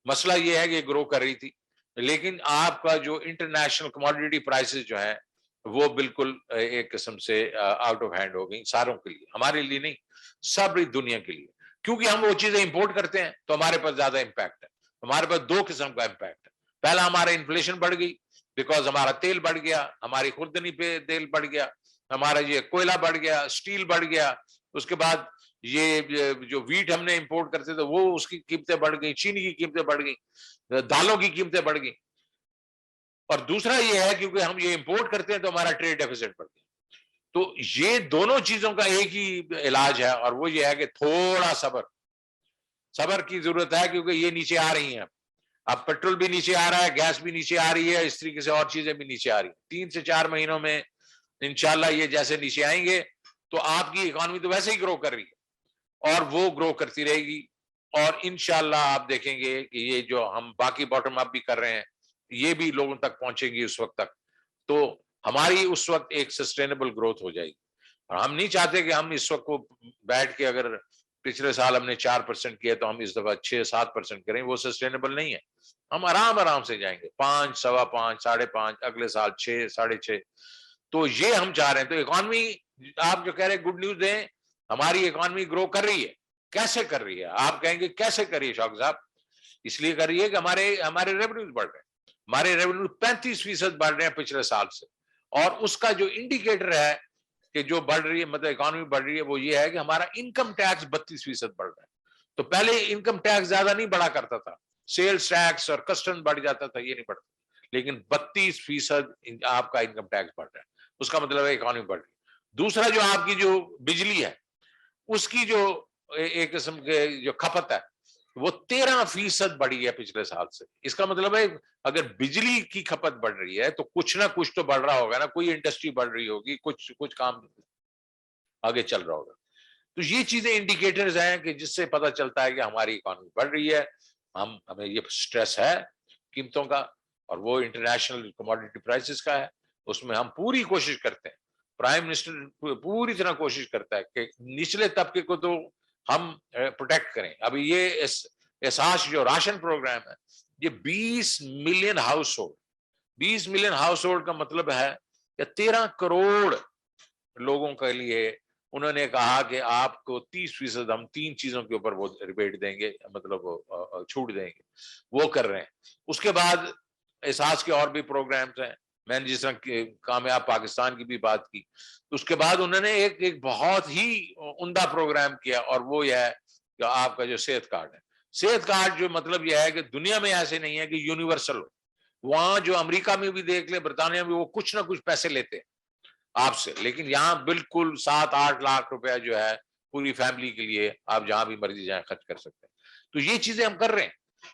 مسئلہ یہ ہے کہ گرو کر رہی تھی, لیکن آپ کا جو انٹرنیشنل کموڈیٹی پرائسز جو ہیں وہ بالکل ایک قسم سے آؤٹ آف ہینڈ ہو گئی ساروں کے لیے, ہمارے لیے نہیں, ساری دنیا کے لیے, کیونکہ ہم وہ چیزیں امپورٹ کرتے ہیں تو ہمارے پاس زیادہ امپیکٹ ہے. ہمارے پاس 2 قسم کا امپیکٹ ہے. پہلا ہمارا انفلیشن بڑھ گئی بیکاز ہمارا تیل بڑھ گیا, ہماری خوردنی پہ تیل بڑھ گیا, ہمارا یہ کوئلہ بڑھ گیا, اسٹیل بڑھ گیا. اس کے بعد یہ جو ویٹ ہم نے امپورٹ کرتے تھے وہ اس کی قیمتیں بڑھ گئی, چینی کی قیمتیں بڑھ گئی, دالوں کی قیمتیں بڑھ گئی. اور دوسرا یہ ہے کیونکہ ہم یہ امپورٹ کرتے ہیں تو ہمارا ٹریڈ ڈیفیسٹ بڑھ گیا. تو یہ دونوں چیزوں کا ایک ہی علاج ہے, اور وہ یہ ہے کہ تھوڑا صبر کی ضرورت ہے, کیونکہ یہ نیچے آ رہی ہیں. اب پیٹرول بھی نیچے آ رہا ہے, گیس بھی نیچے آ رہی ہے, اس طریقے سے اور چیزیں بھی نیچے آ رہی ہیں. 3 سے 4 مہینوں میں انشاءاللہ یہ جیسے نیچے آئیں گے تو آپ کی اکانومی تو ویسے ہی گرو کر رہی ہے اور وہ گرو کرتی رہے گی. اور انشاءاللہ آپ دیکھیں گے کہ یہ جو ہم باقی باٹم اپ بھی کر رہے ہیں یہ بھی لوگوں تک پہنچیں گی اس وقت تک, تو ہماری اس وقت ایک سسٹینیبل گروتھ ہو جائے گی. اور ہم نہیں چاہتے کہ ہم اس وقت کو بیٹھ کے اگر پچھلے سال ہم نے 4% کیا تو ہم اس دفعہ 6-7% کریں, وہ سسٹینیبل نہیں ہے. ہم آرام سے جائیں گے 5, 5.25, 5.5, اگلے سال 6, 6.5. تو یہ ہم چاہ رہے ہیں. تو اکانومی آپ جو کہہ رہے گڈ نیوز دیں, ہماری اکانومی گرو کر رہی ہے. کیسے کر رہی ہے؟ آپ کہیں گے کیسے کر رہی ہے شوکت صاحب؟ اس لیے کر رہی ہے کہ ہمارے ریونیوز بڑھ رہے ہیں. ہمارے ریونیو 35% بڑھ رہے ہیں پچھلے سال سے. اور اس کا جو انڈیکیٹر ہے کہ جو بڑھ رہی ہے, مطلب اکانومی بڑھ رہی ہے, وہ یہ ہے کہ ہمارا انکم ٹیکس 32% بڑھ رہا ہے. تو پہلے انکم ٹیکس زیادہ نہیں بڑھا کرتا تھا, سیلز ٹیکس اور کسٹم بڑھ جاتا تھا, یہ نہیں بڑھتا, لیکن 32% آپ کا انکم ٹیکس بڑھ رہا ہے. اس کا مطلب ہے اکانومی بڑھ رہی ہے. دوسرا جو آپ کی جو بجلی ہے, اس کی جو ایک قسم کے جو کھپت ہے, وہ 13% بڑھی ہے پچھلے سال سے. اس کا مطلب ہے اگر بجلی کی کھپت بڑھ رہی ہے تو کچھ نہ کچھ تو بڑھ رہا ہوگا نا, کوئی انڈسٹری بڑھ رہی ہوگی, کچھ کام آگے چل رہا ہوگا. تو یہ چیزیں انڈیکیٹرز ہیں کہ جس سے پتہ چلتا ہے کہ ہماری اکانومی بڑھ رہی ہے. ہمیں یہ سٹریس ہے قیمتوں کا, اور وہ انٹرنیشنل کموڈٹی پرائسز کا ہے. اس میں ہم پوری کوشش کرتے ہیں, پرائم منسٹر پوری طرح کوشش کرتا ہے کہ نچلے طبقے کو تو ہم پروٹیکٹ کریں. ابھی یہ احساس جو راشن پروگرام ہے, یہ 20 million house hold, 20 million house hold کا مطلب ہے کہ 13 کروڑ لوگوں کے لیے انہوں نے کہا کہ آپ کو 30% ہم 3 چیزوں کے اوپر وہ ریبیٹ دیں گے, مطلب چھوٹ دیں گے, وہ کر رہے ہیں. اس کے بعد احساس کے اور بھی پروگرامز ہیں. میں نے جس طرح کامیاب پاکستان کی بھی بات کی, اس کے بعد انہوں نے ایک بہت ہی عمدہ پروگرام کیا, اور وہ یہ ہے کہ آپ کا جو صحت کارڈ ہے. صحت کارڈ جو مطلب یہ ہے کہ دنیا میں ایسے نہیں ہے کہ یونیورسل ہو. وہاں جو امریکہ میں بھی دیکھ لیں, برطانیہ میں, وہ کچھ نہ کچھ پیسے لیتے ہیں آپ سے, لیکن یہاں بالکل 7-8 لاکھ روپے جو ہے پوری فیملی کے لیے آپ جہاں بھی مرضی جائیں خرچ کر سکتے ہیں. تو یہ چیزیں ہم کر رہے ہیں,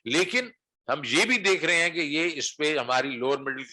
لیکن ہم یہ بھی دیکھ رہے ہیں کہ یہ اس پہ ہماری لوور مڈل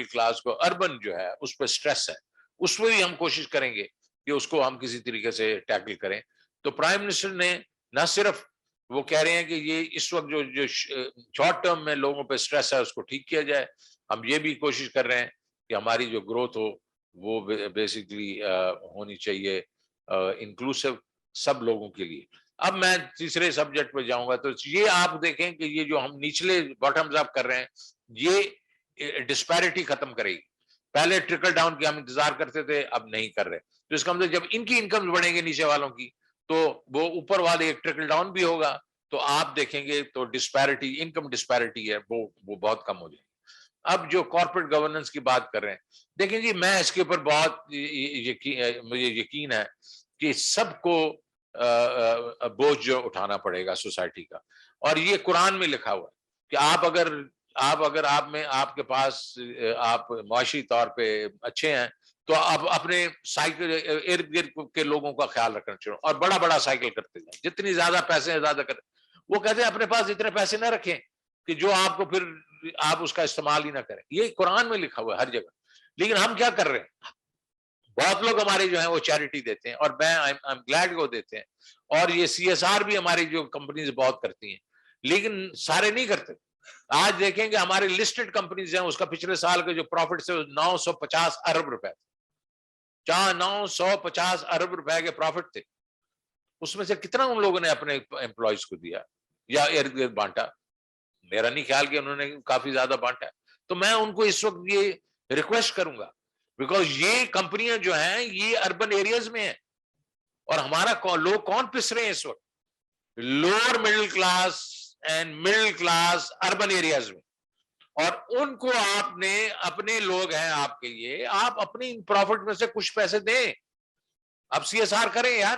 کلاس کو, اربن جو ہے اس پہ سٹریس ہے. اس پہ بھی ہم کوشش کریں گے کہ اس کو ہم کسی طریقے سے ٹیکل کریں. تو پرائم منسٹر نے نہ صرف وہ کہہ رہے ہیں کہ یہ اس وقت جو شارٹ ٹرم میں لوگوں پہ سٹریس ہے اس کو ٹھیک کیا جائے, ہم یہ بھی کوشش کر رہے ہیں کہ ہماری جو گروتھ ہو وہ بیسیکلی ہونی چاہیے انکلوسو سب لوگوں کے لیے. اب میں تیسرے سبجیکٹ پہ جاؤں گا. تو یہ آپ دیکھیں کہ یہ جو ہم نچلے باٹمز اپ کر رہے ہیں, یہ ڈسپیرٹی ختم کرے گی. پہلے ٹرکل ڈاؤن کی ہم انتظار کرتے تھے, اب نہیں کر رہے. تو اس کا مطلب جب ان کی انکم بڑھیں گے نیچے والوں کی, تو وہ اوپر والے ایک ٹرکل ڈاؤن بھی ہوگا, تو آپ دیکھیں گے تو ڈسپیرٹی, انکم ڈسپیرٹی ہے وہ بہت کم ہو جائے گی. اب جو کارپوریٹ گورننس کی بات کر رہے ہیں, دیکھیں جی میں اس کے اوپر بہت مجھے یقین ہے کہ سب کو بوجھ جو اٹھانا پڑے گا سوسائٹی کا. اور یہ قرآن میں لکھا ہوا ہے کہ آپ کے پاس آپ معاشی طور پہ اچھے ہیں تو آپ اپنے سائیکل ارد گرد کے لوگوں کا خیال رکھنا چاہیے, اور بڑا سائیکل کرتے جائیں. جتنی زیادہ پیسے زیادہ کریں. وہ کہتے ہیں اپنے پاس اتنے پیسے نہ رکھیں کہ جو آپ کو پھر آپ اس کا استعمال ہی نہ کریں. یہ قرآن میں لکھا ہوا ہے ہر جگہ. لیکن ہم کیا کر رہے ہیں, بہت لوگ ہمارے جو ہیں وہ چیریٹی دیتے ہیں, اور میں I'm glad کو دیتے ہیں, اور یہ CSR بھی ہماری جو کمپنیز بہت کرتی ہیں, لیکن سارے نہیں کرتے. آج دیکھیں گے ہمارے لسٹڈ کمپنیز ہیں, اس کا پچھلے سال کے جو پروفٹ سے 950 ارب روپے, 950 ارب روپے کے پروفٹ تھے. اس میں سے کتنا ان لوگوں نے اپنے امپلائیز کو دیا یا ارد گرد بانٹا؟ میرا نہیں خیال کہ انہوں نے کافی زیادہ بانٹا. تو میں ان کو اس وقت یہ ریکویسٹ کروں گا, بیکاز یہ کمپنیاں جو ہیں یہ اربن ایریاز میں ہیں, اور ہمارا لوگ کون پس رہے ہیں اس وقت؟ Lower middle class and middle class urban areas میں. اور ان کو آپ نے, اپنے لوگ ہیں آپ کے, یہ آپ اپنی پروفٹ میں سے کچھ پیسے دیں, اب CSR کریں یار.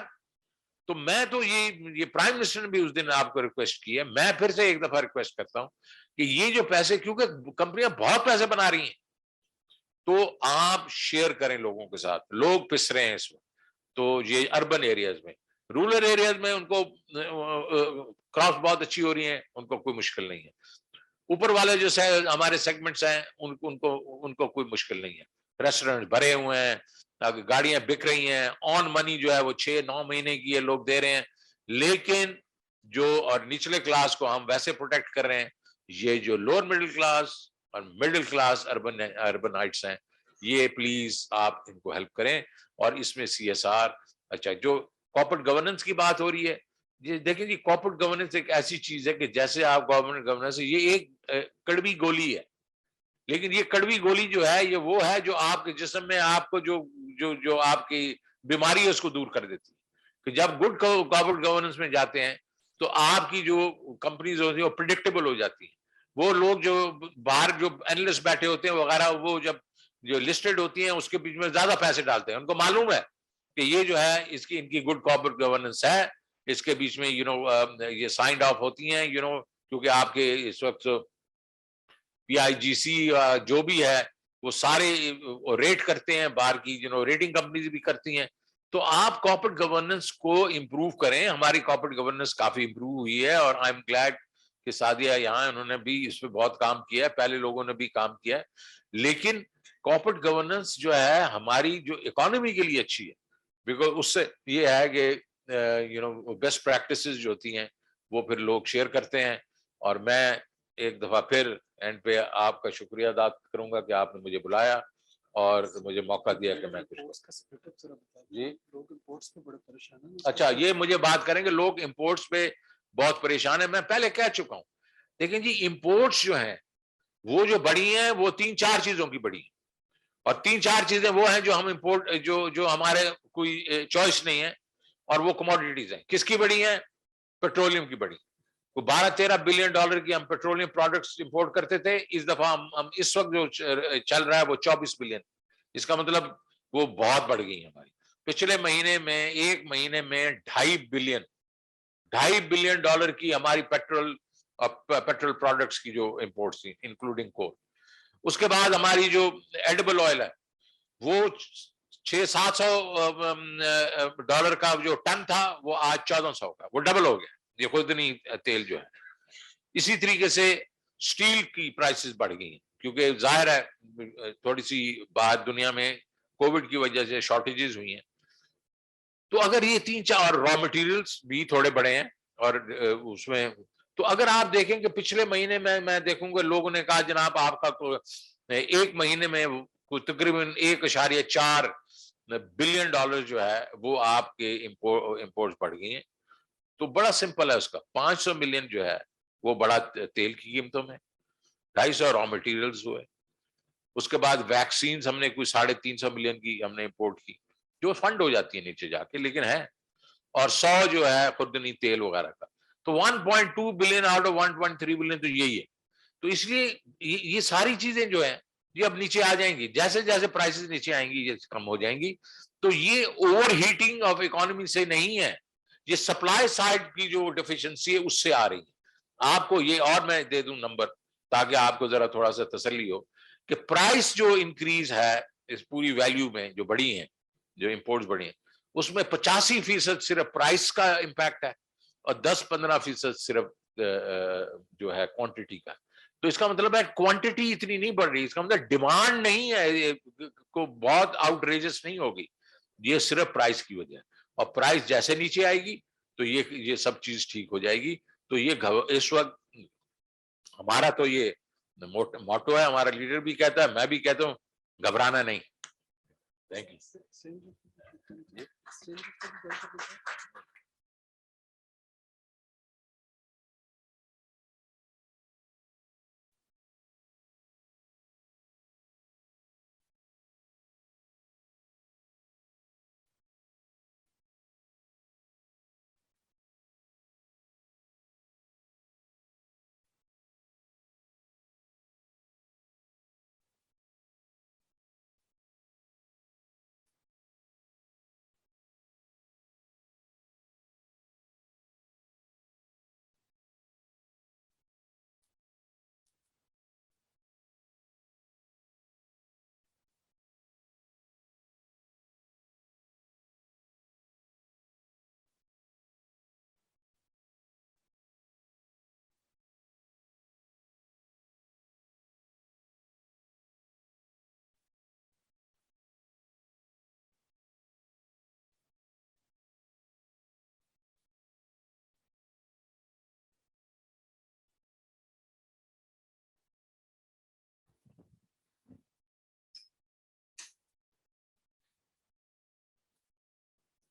تو میں تو یہ پرائم منسٹر نے بھی اس دن آپ کو ریکویسٹ کی ہے, میں پھر سے ایک دفعہ ریکویسٹ کرتا ہوں کہ یہ جو پیسے, کیونکہ کمپنیاں بہت پیسے بنا رہی ہیں, تو آپ شیئر کریں لوگوں کے ساتھ. لوگ پس رہے ہیں اس وقت, تو یہ اربن ایریاز میں. رورل ایریاز میں ان کو کراپس بہت اچھی ہو رہی ہیں, ان کو کوئی مشکل نہیں ہے. اوپر والے جو ہمارے سیگمنٹس ہیں ان کو کوئی مشکل نہیں ہے. ریسٹورینٹ بھرے ہوئے ہیں, گاڑیاں بک رہی ہیں, آن منی جو ہے وہ 6-9 مہینے کی لوگ دے رہے ہیں. لیکن جو اور نچلے کلاس کو ہم ویسے پروٹیکٹ کر رہے ہیں. یہ جو لوور مڈل کلاس اور مڈل کلاس اربنائٹس ہیں, یہ پلیز آپ ان کو ہیلپ کریں. اور اس میں CSR, اچھا جو کارپوریٹ گورننس کی بات ہو رہی ہے, یہ دیکھیں جی کارپوریٹ گورننس ایک ایسی چیز ہے کہ جیسے آپ گورنمنٹ گورننس، یہ ایک کڑوی گولی ہے، لیکن یہ کڑوی گولی جو ہے یہ وہ ہے جو آپ کے جسم میں آپ کو جو آپ کی بیماری ہے اس کو دور کر دیتی ہے. کہ جب گڈ کارپوریٹ گورننس میں جاتے ہیں تو آپ کی جو کمپنیز ہوتی ہیں وہ پریڈکٹیبل ہو جاتی ہیں. وہ لوگ جو باہر جو اینالسٹ بیٹھے ہوتے ہیں وغیرہ، وہ جب جو لسٹڈ ہوتی ہیں اس کے بیچ میں زیادہ پیسے ڈالتے ہیں. ان کو معلوم ہے کہ یہ جو ہے ان کی گڈ کارپوریٹ گورننس ہے، اس کے بیچ میں یہ سائنڈ آف ہوتی ہیں کیونکہ آپ کے اس وقت پی آئی جی سی جو بھی ہے وہ سارے ریٹ کرتے ہیں، باہر کی ریٹنگ کمپنیز بھی کرتی ہیں. تو آپ کارپوریٹ گورننس کو امپروو کریں. ہماری کارپوریٹ گورننس کافی امپروو ہوئی ہے، اور آئی ایم گلیڈ کہ سعدیہ یہاں انہوں نے بھی اس پہ بہت کام کیا ہے، پہلے لوگوں نے بھی کام کیا ہے. لیکن کارپوریٹ گورننس جو ہے ہماری جو اکانومی کے لیے اچھی ہے، بیکاز اس سے یہ ہے کہ بیسٹ پریکٹسز جو ہوتی ہیں وہ پھر لوگ شیئر کرتے ہیں. اور میں ایک دفعہ پھر اینڈ پہ آپ کا شکریہ ادا کروں گا کہ آپ نے مجھے بلایا اور مجھے موقع دیا کہ میں کچھ جی. اچھا، یہ مجھے بات کریں گے لوگ امپورٹس پہ بہت پریشان ہیں. میں پہلے کہہ چکا ہوں. لیکن جی امپورٹس جو ہیں وہ جو بڑی ہیں وہ 3-4 چیزوں کی بڑی ہیں، اور 3-4 چیزیں وہ ہیں جو ہم امپورٹ جو ہمارے کوئی چوائس نہیں ہے، اور وہ کموڈیٹیز ہیں. کس کی بڑی ہیں؟ پیٹرولیم کی بڑی. 12-13 بلین ڈالر کی ہم پیٹرولیم پروڈکٹس امپورٹ کرتے تھے. اس دفعہ ہم اس وقت جو چل رہا ہے وہ 24 بلین. اس کا مطلب وہ بہت بڑھ گئی ہماری. پچھلے مہینے میں ایک مہینے میں 2.5 بلین ڈالر کی ہماری پیٹرول پروڈکٹس کی جو امپورٹس تھی انکلوڈنگ کول. اس کے بعد ہماری جو ایڈیبل آئل ہے وہ 600-700 ڈالر کا جو ٹن تھا وہ آج 1400 کا، وہ ڈبل ہو گیا. یہ خوردنی تیل جو ہے. اسی طریقے سے سٹیل کی پرائسز بڑھ گئی ہیں، کیونکہ ظاہر ہے تھوڑی سی باہر دنیا میں کووڈ کی وجہ سے شارٹیجز ہوئی ہیں. تو اگر یہ 3-4 را مٹیریلز بھی تھوڑے بڑے ہیں، اور اس میں تو اگر آپ دیکھیں کہ پچھلے مہینے میں دیکھوں گا لوگوں نے کہا جناب آپ کا ایک مہینے میں تقریباً 1.4 بلین ڈالر جو ہے وہ آپ کے امپورٹس بڑھ گئی ہیں. تو بڑا سمپل ہے اس کا. 500 ملین جو ہے وہ بڑا تیل کی قیمتوں میں، 250 را مٹیریلز ہوئے. اس کے بعد ویکسینز ہم نے کوئی 350 ملین کی ہم نے امپورٹ کی، جو فنڈ ہو جاتی ہے نیچے جا کے، لیکن ہے. اور 100 جو ہے خوردنی تیل وغیرہ کا. تو 1.2 بلین آؤٹ آف 1.3 بلین تو یہی ہے. تو اس لیے یہ ساری چیزیں جو ہیں یہ اب نیچے آ جائیں گی. جیسے جیسے پرائسز نیچے آئیں گی یہ کم ہو جائیں گی. تو یہ اوور ہیٹنگ آف اکانومی سے نہیں ہے، یہ سپلائی سائڈ کی جو ڈیفیشنسی ہے اس سے آ رہی ہے. آپ کو یہ اور میں دے دوں نمبر تاکہ آپ کو ذرا تھوڑا سا تسلی ہو کہ پرائس جو انکریز ہے اس پوری ویلیو میں جو بڑی ہیں، جو امپورٹس بڑی ہیں، اس میں 85% صرف پرائس کا امپیکٹ ہے، اور 10-15% صرف جو ہے کوانٹٹی کا. تو اس کا مطلب ہے کوانٹٹی اتنی نہیں بڑھ رہی، اس کا مطلب ڈیمانڈ نہیں ہے کو بہت آؤٹ ریجس نہیں ہوگی، یہ صرف پرائس کی وجہ ہے. اور پرائس جیسے نیچے آئے گی تو یہ سب چیز ٹھیک ہو جائے گی. تو یہ اس وقت ہمارا تو یہ موٹو ہے، ہمارا لیڈر بھی کہتا ہے، میں بھی کہتا ہوں، گھبرانا نہیں. Thank you.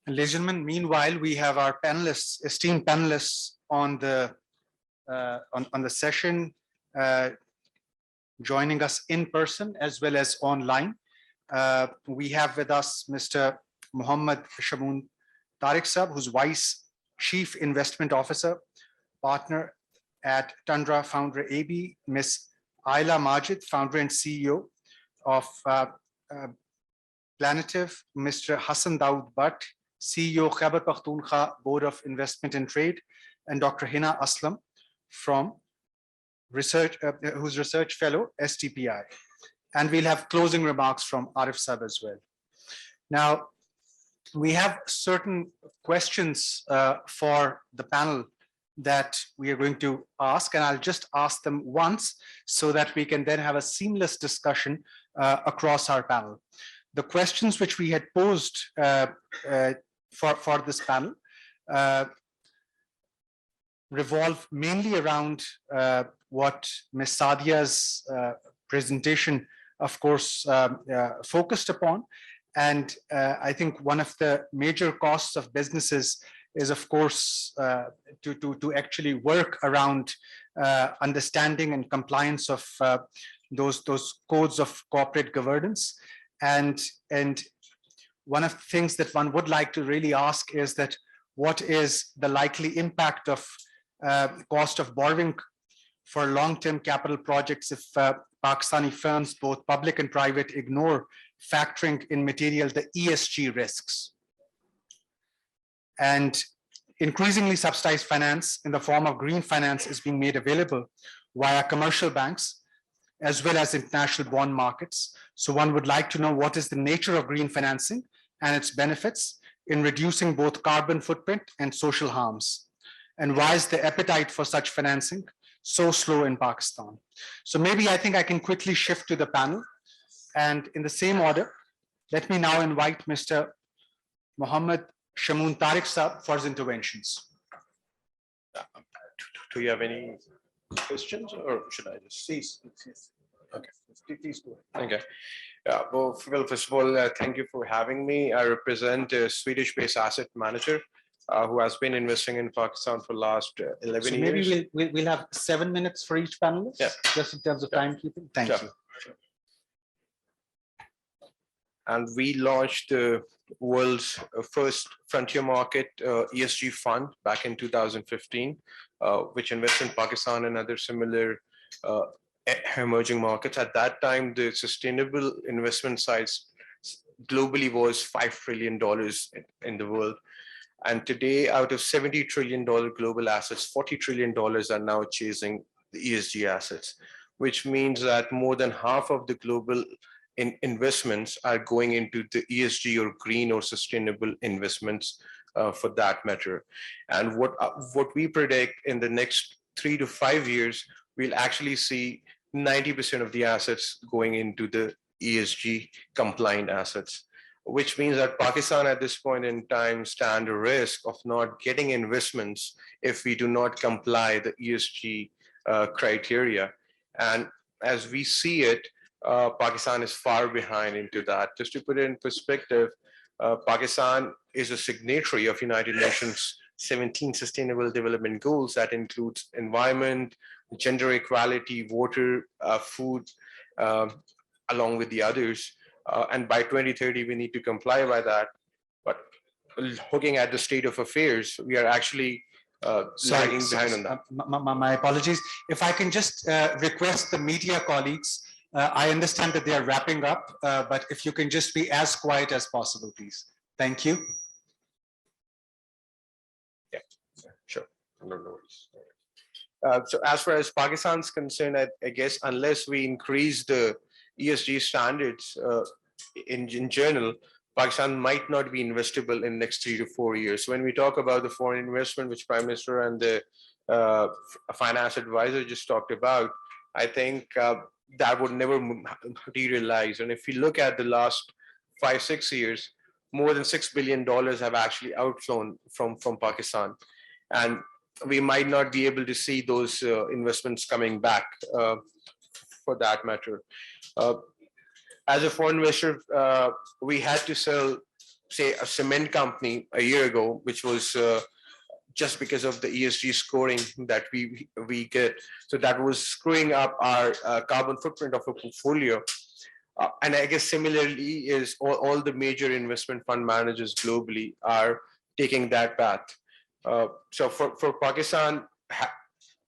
Ladies and gentlemen, meanwhile, we have our panelists, esteemed panelists on the session, joining us in person as well as online. We have with us Mr. Muhammad Shamoon Tariq Sahab, who's Vice Chief Investment Officer, Partner at Tundra Founder AB, Ms. Ayla Majid, Founder and CEO of Planative, Mr. Hassan Daud Butt, CEO Khyber Pakhtunkhwa Board of Investment and Trade, and Dr. Hina Aslam from research, who's research fellow STPI. And we'll have closing remarks from Arif Sahab as well. Now, we have certain questions for the panel that we are going to ask, and I'll just ask them once so that we can then have a seamless discussion across our panel. The questions which we had posed for this panel revolve mainly around what Ms. Sadia's presentation, of course, focused upon. And I think one of the major costs of businesses is, of course, to actually work around understanding and compliance of those codes of corporate governance. And one of the things that one would like to really ask is that what is the likely impact of cost of borrowing for long-term capital projects if Pakistani firms, both public and private, ignore factoring in material the ESG risks. And increasingly subsidized finance in the form of green finance is being made available via commercial banks as well as international bond markets. So one would like to know what is the nature of green financing and its benefits in reducing both carbon footprint and social harms. And why is the appetite for such financing so slow in Pakistan? So maybe I think I can quickly shift to the panel. And in the same order, let me now invite Mr. Muhammad Shamoon Tariq Sahab for his interventions. Do you have any questions or should I just cease? Okay, please go ahead. Okay. Yeah, well, first of all, thank you for having me. I represent a Swedish-based asset manager who has been investing in Pakistan for the last 11 years. Maybe we'll have 7 minutes for each panelist, just in terms of timekeeping. Thank you. And we launched the world's first frontier market ESG fund back in 2015, which invests in Pakistan and other similar emerging markets. At that time, the sustainable investment size globally was $5 trillion in the world. And today, out of $70 trillion global assets, $40 trillion are now chasing the ESG assets, which means that more than half of the global investments are going into the ESG or green or sustainable investments for that matter. And what we predict in the next 3 to 5 years, we'll actually see 90% of the assets going into the ESG compliant assets, which means that Pakistan at this point in time stand a risk of not getting investments if we do not comply the ESG criteria. And as we see it, Pakistan is far behind into that. Just to put it in perspective, Pakistan is a signatory of United Nations 17 Sustainable Development Goals that includes environment, gender equality, water, food, along with the others. And by 2030, we need to comply by that. But looking at the state of affairs, we are actually lagging behind on that. My apologies. If I can just request the media colleagues, I understand that they are wrapping up, but if you can just be as quiet as possible, please. Thank you. Yeah, sure. No worries. So as far as Pakistan's concerned, I guess unless we increase the ESG standards in general, Pakistan might not be investable in next 3 to 4 years. When we talk about the foreign investment, which Prime Minister and the finance advisor just talked about, I think that would never materialize. And if you look at the last 5-6 years, more than $6 billion have actually outflown from Pakistan. And we might not be able to see those investments coming back for that matter. As a foreign investor, we had to sell say a cement company a year ago, which was just because of the ESG scoring that we get. So that was screwing up our carbon footprint of a portfolio. And I guess similarly is all the major investment fund managers globally are taking that path. So for Pakistan,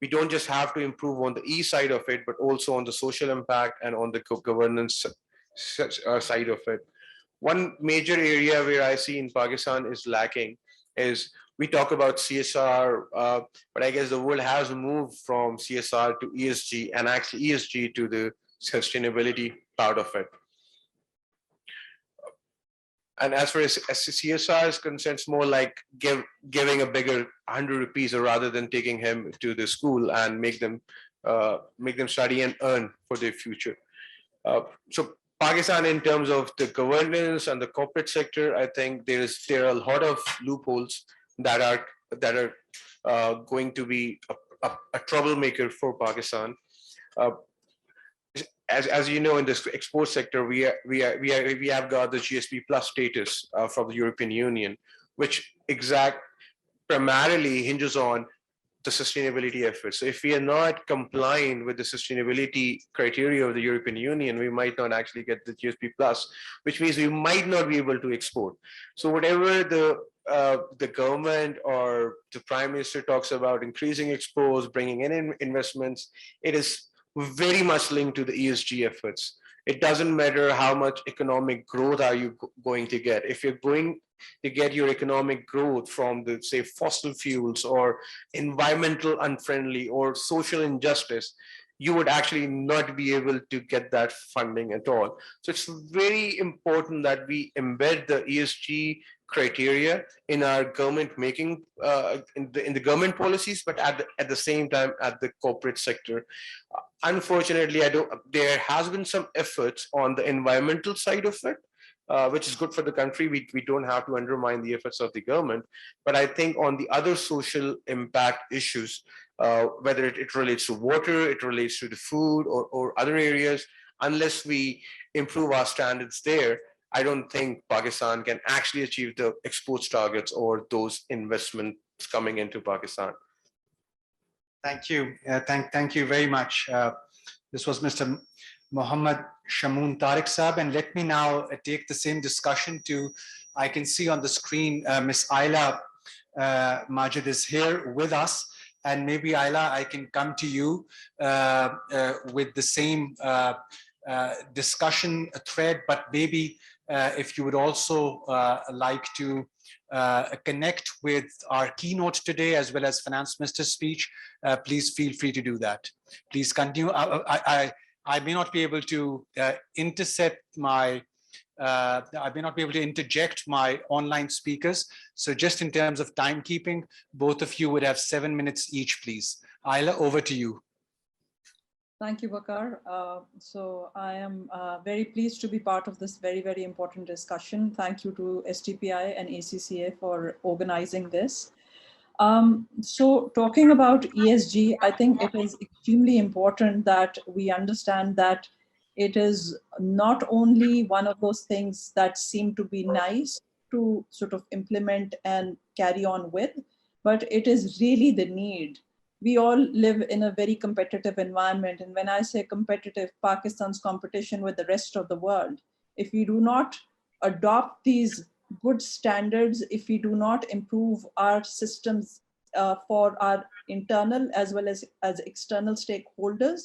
we don't just have to improve on the E side of it, but also on the social impact and on the governance side of it. One major area where I see in Pakistan is lacking is we talk about CSR, but I guess the world has moved from CSR to ESG and actually ESG to the sustainability part of it. And as far as CSR is concerned, it's more like giving a bigger 100 rupees rather than taking him to the school and make them study and earn for their future. So Pakistan, in terms of the governance and the corporate sector, I think there are a lot of loopholes that are going to be a troublemaker for Pakistan. As you know, in this export sector, we have got the GSP plus status from the European Union, which primarily hinges on the sustainability efforts. So if we are not complying with the sustainability criteria of the European Union, we might not actually get the GSP plus, which means we might not be able to export. So whatever the government or the Prime Minister talks about increasing exports, bringing in investments, it is very much linked to the ESG efforts. It doesn't matter how much economic growth are you going to get. If you're going to get your economic growth from the, say, fossil fuels or environmental unfriendly or social injustice, you would actually not be able to get that funding at all. So it's very important that we embed the ESG criteria in our government making, in the government policies, but at the same time at the corporate sector. Unfortunately, there has been some efforts on the environmental side of it, which is good for the country. We don't have to undermine the efforts of the government. But I think on the other social impact issues, whether it relates to water, it relates to the food or other areas, unless we improve our standards there, I don't think Pakistan can actually achieve the exports targets or those investments coming into Pakistan. Thank you. Thank you very much. This was Mr. Mohammad Shamoon Tariq Saab, and let me now take the same discussion to, I can see on the screen, Ms. Ayla Majid is here with us, and maybe Ayla, I can come to you with the same discussion thread, but maybe if you would also like to connect with our keynote today as well as Finance Minister's speech, please feel free to do that. Please continue. I may not be able to interject my online speakers. So just in terms of timekeeping, both of you would have 7 minutes each, please. Ayla, over to you. Thank you, Vaqar. So I am very pleased to be part of this very, very important discussion. Thank you to STPI and ACCA for organizing this. So talking about ESG, I think it is extremely important that we understand that it is not only one of those things that seem to be nice to sort of implement and carry on with, but it is really the need. We all live in a very competitive environment. And when I say competitive, Pakistan's competition with the rest of the world, if we do not adopt these good standards, if we do not improve our systems for our internal as well as external stakeholders,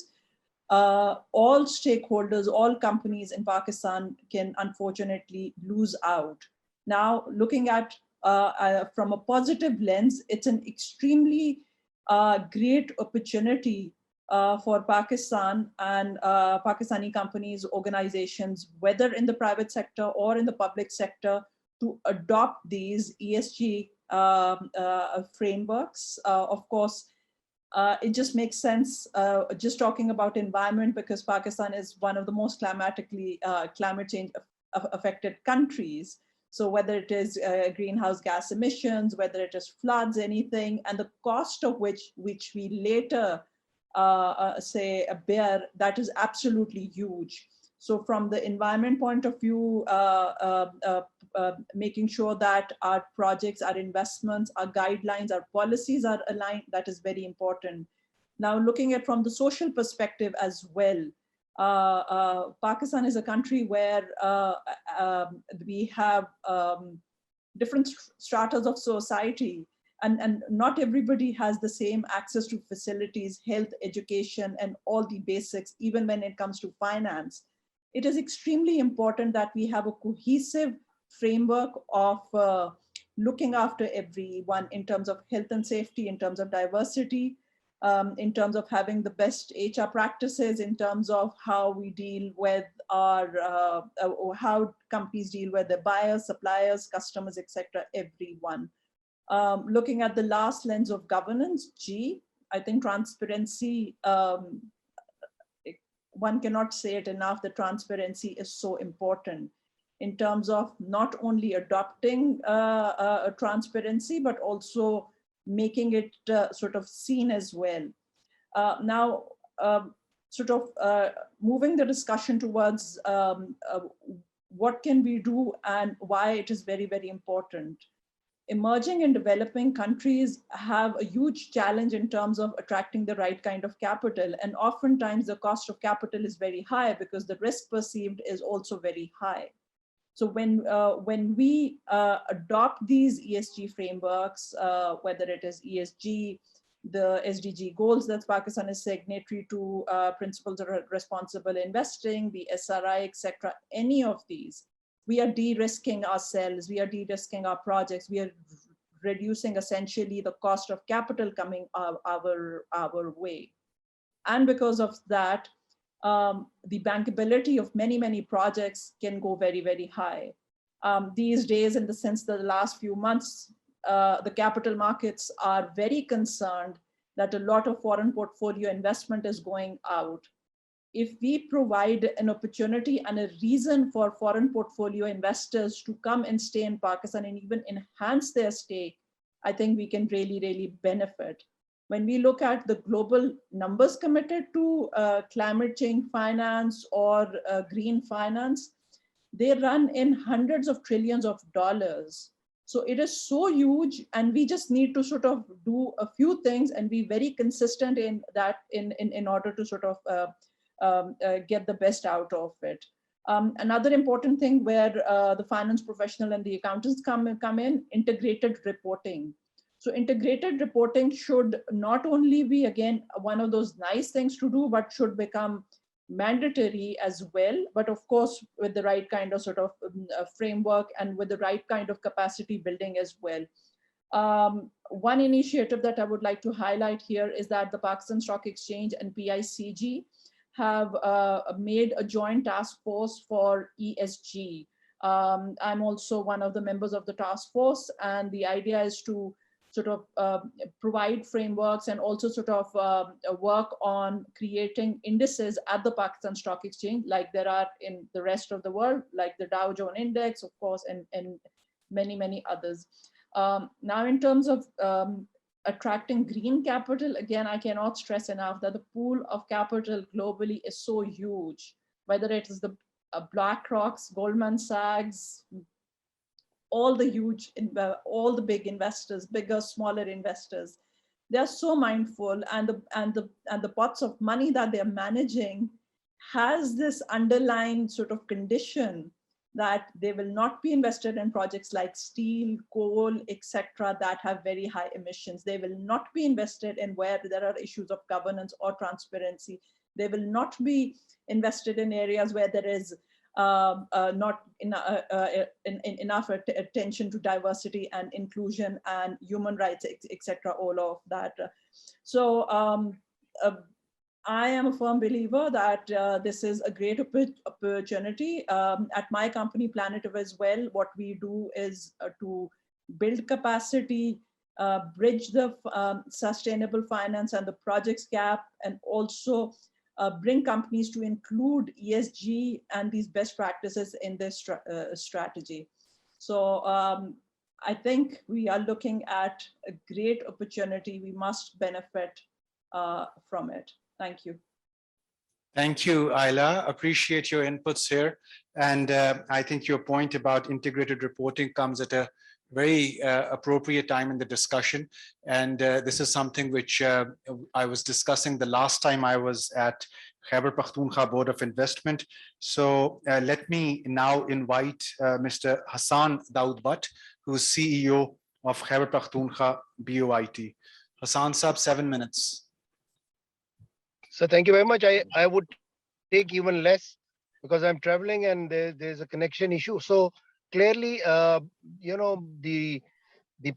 all stakeholders, all companies in Pakistan can unfortunately lose out. Now, looking at from a positive lens, it's an extremely great opportunity for Pakistan and Pakistani companies, organizations, whether in the private sector or in the public sector, to adopt these ESG frameworks. Of course, it just makes sense just talking about environment, because Pakistan is one of the most climate change affected countries. So whether it is greenhouse gas emissions, whether it is floods, anything, and the cost of which we later say bear, that is absolutely huge. So from the environment point of view, making sure that our projects, our investments, our guidelines, our policies are aligned, that is very important. Now looking at from the social perspective as well, Pakistan is a country where we have different stratas of society, and not everybody has the same access to facilities, health, education, and all the basics, even when it comes to finance. It is extremely important that we have a cohesive framework of looking after everyone in terms of health and safety, in terms of diversity, in terms of having the best HR practices, in terms of how we deal with our, how companies deal with their buyers, suppliers, customers, etc., everyone. Looking at the last lens of governance, G, I think transparency, one cannot say it enough, that transparency is so important in terms of not only adopting transparency, but also making it sort of seen as well. Now, moving the discussion towards what can we do and why it is very, very important. Emerging and developing countries have a huge challenge in terms of attracting the right kind of capital. And oftentimes the cost of capital is very high because the risk perceived is also very high. So when we adopt these ESG frameworks, whether it is ESG, the SDG goals that Pakistan is signatory to, principles of responsible investing, the SRI, etc., any of these, we are de-risking ourselves, we are de-risking our projects, we are reducing essentially the cost of capital coming our way. And because of that, the bankability of many, many projects can go very, very high. These days, in the sense that the last few months, the capital markets are very concerned that a lot of foreign portfolio investment is going out. If we provide an opportunity and a reason for foreign portfolio investors to come and stay in Pakistan and even enhance their stake, I think we can really, really benefit. When we look at the global numbers committed to climate change finance or green finance, they run in hundreds of trillions of dollars. So it is so huge, and we just need to sort of do a few things and be very consistent in that in order to sort of get the best out of it. Another important thing where the finance professional and the accountants come in, integrated reporting. So integrated reporting should not only be, again, one of those nice things to do, but should become mandatory as well, but of course, with the right kind of sort of framework and with the right kind of capacity building as well. One initiative that I would like to highlight here is that the Pakistan Stock Exchange and PICG have made a joint task force for ESG. I'm also one of the members of the task force, and the idea is to sort of provide frameworks and also sort of work on creating indices at the Pakistan Stock Exchange, like there are in the rest of the world, like the Dow Jones Index, of course, and many, many others. Now, in terms of attracting green capital, again, I cannot stress enough that the pool of capital globally is so huge, whether it is the BlackRocks, Goldman Sachs, all the huge, all the big investors, bigger, smaller investors, they are so mindful, and the pots of money that they're managing has this underlying sort of condition that they will not be invested in projects like steel, coal, etc., that have very high emissions. They will not be invested in where there are issues of governance or transparency. They will not be invested in areas where there is not enough attention to diversity and inclusion and human rights, etc., all of that. So I am a firm believer that this is a great opportunity. At my company, Planetive, as well, what we do is to build capacity, bridge the sustainable finance and the projects gap, and also bring companies to include ESG and these best practices in their strategy. So I think we are looking at a great opportunity. We must benefit from it. Thank you. Thank you, Ayla. Appreciate your inputs here. And I think your point about integrated reporting comes at a very appropriate time in the discussion. And this is something which I was discussing the last time I was at Khyber Pakhtunkhwa Board of Investment. So let me now invite Mr. Hassan Daud Butt, who's CEO of Khyber Pakhtunkhwa BOIT. Hassan Saab, 7 minutes. So thank you very much. I would take even less because I'm traveling and there's a connection issue. So clearly, you know, the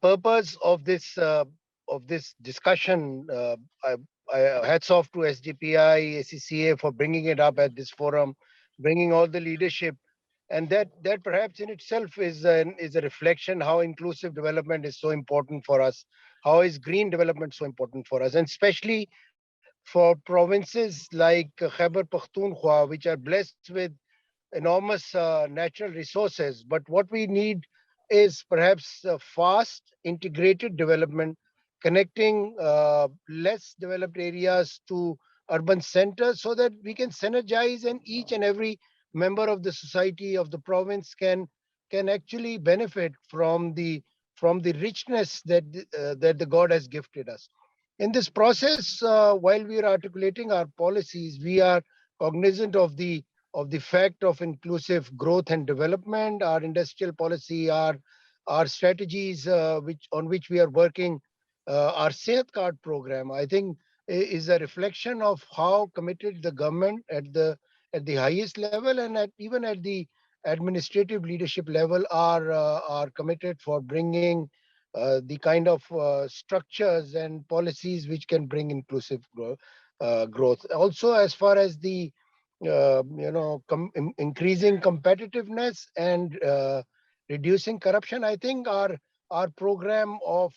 purpose of this discussion, I hats off to SDPI, ACCA for bringing it up at this forum, bringing all the leadership, and that perhaps in itself is a reflection how inclusive development is so important for us, how is green development so important for us, and especially for provinces like Khyber Pakhtunkhwa, which are blessed with enormous natural resources. But what we need is perhaps fast integrated development, connecting less developed areas to urban centers so that we can synergize and each and every member of the society of the province can actually benefit from the richness that the God has gifted us. In this process, while we are articulating our policies, we are cognizant of the fact of inclusive growth and development, our industrial policy, our strategies on which we are working, our Sehat Card program, I think is a reflection of how committed the government at the highest level and even at the administrative leadership level are committed for bringing the kind of structures and policies which can bring inclusive growth. Also, as far as the increasing competitiveness and reducing corruption, I think our program of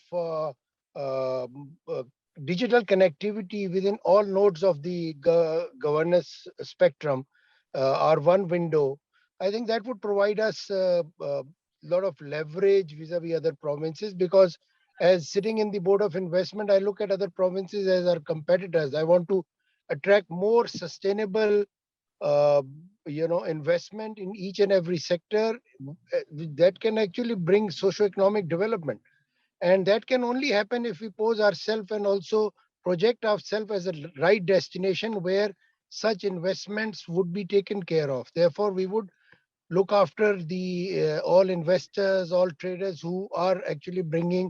digital connectivity within all nodes of the governance spectrum, our one window, I think that would provide us lot of leverage vis-a-vis other provinces, because as sitting in the board of investment, I look at other provinces as our competitors. I want to attract more sustainable investment in each and every sector that can actually bring socio-economic development. And that can only happen if we pose ourselves and also project ourselves as a right destination where such investments would be taken care of. Therefore, we would look after the all investors, all traders who are actually bringing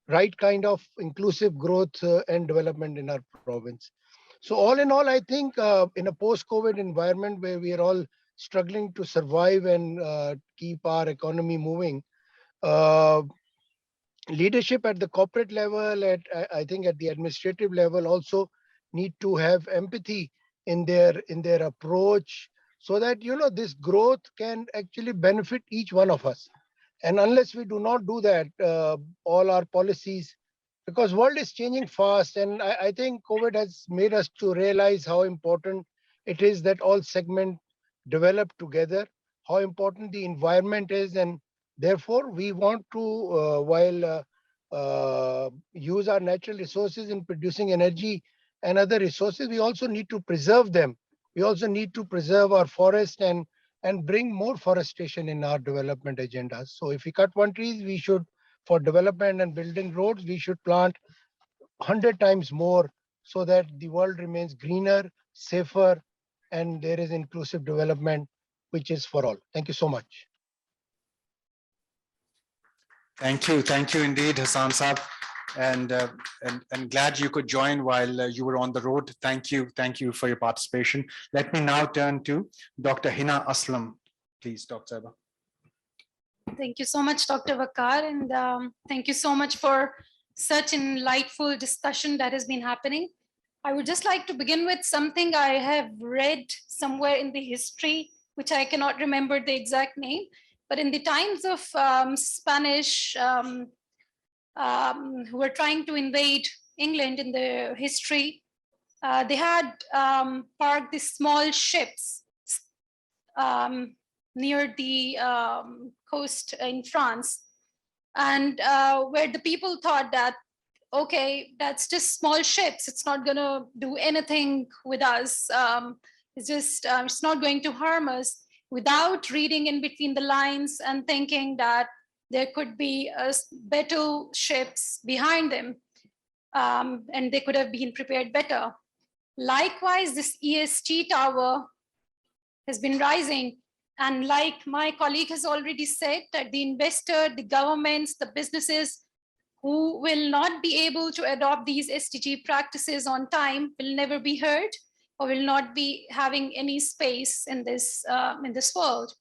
right kind of inclusive growth and development in our province. So all in all, I think in a post-COVID environment where we are all struggling to survive and keep our economy moving, leadership at the corporate level, I think at the administrative level also need to have empathy in their approach, so that this growth can actually benefit each one of us. And unless we do not do that, all our policies, because world is changing fast, and I think COVID has made us to realize how important it is that all segments develop together, how important the environment is, and therefore we want to, while use our natural resources in producing energy and other resources, we also need to preserve them. We also need to preserve our forest and bring more forestation in our development agendas. So if we cut one tree, we should, for development and building roads, we should plant 100 times more so that the world remains greener, safer, and there is inclusive development, which is for all. Thank you so much. Thank you indeed, Hassan Saab. And glad you could join while you were on the road. Thank you for your participation. Let me now turn to Dr. Hina Aslam. Please, Dr. Saiba. Thank you so much, Dr. Vaqar, and thank you so much for such an enlightful discussion that has been happening. I would just like to begin with something I have read somewhere in the history, which I cannot remember the exact name, but in the times of Spanish who were trying to invade England in the history, they had parked these small ships near the coast in France, and where the people thought that, okay, that's just small ships, it's not gonna do anything with us, it's not going to harm us, without reading in between the lines and thinking that there could be better ships behind them, and they could have been prepared better. Likewise, this ESG tower has been rising. And like my colleague has already said, that the investor, the governments, the businesses who will not be able to adopt these SDG practices on time will never be heard, or will not be having any space in this world.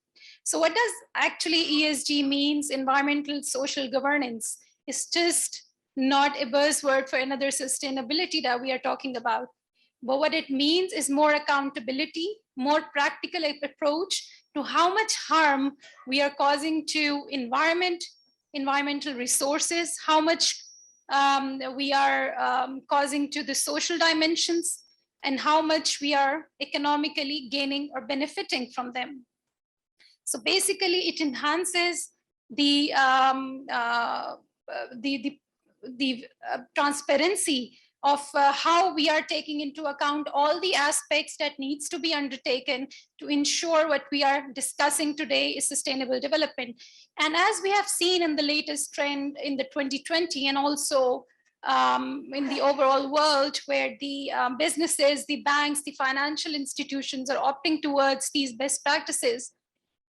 So what does actually ESG means? Environmental social governance. It's just not a buzzword for another sustainability that we are talking about. But what it means is more accountability, more practical approach to how much harm we are causing to environmental resources, how much we are causing to the social dimensions, and how much we are economically gaining or benefiting from them. So basically, it enhances the transparency of how we are taking into account all the aspects that needs to be undertaken to ensure what we are discussing today is sustainable development. And as we have seen in the latest trend in the 2020, and also in the overall world, where the businesses, the banks, the financial institutions are opting towards these best practices,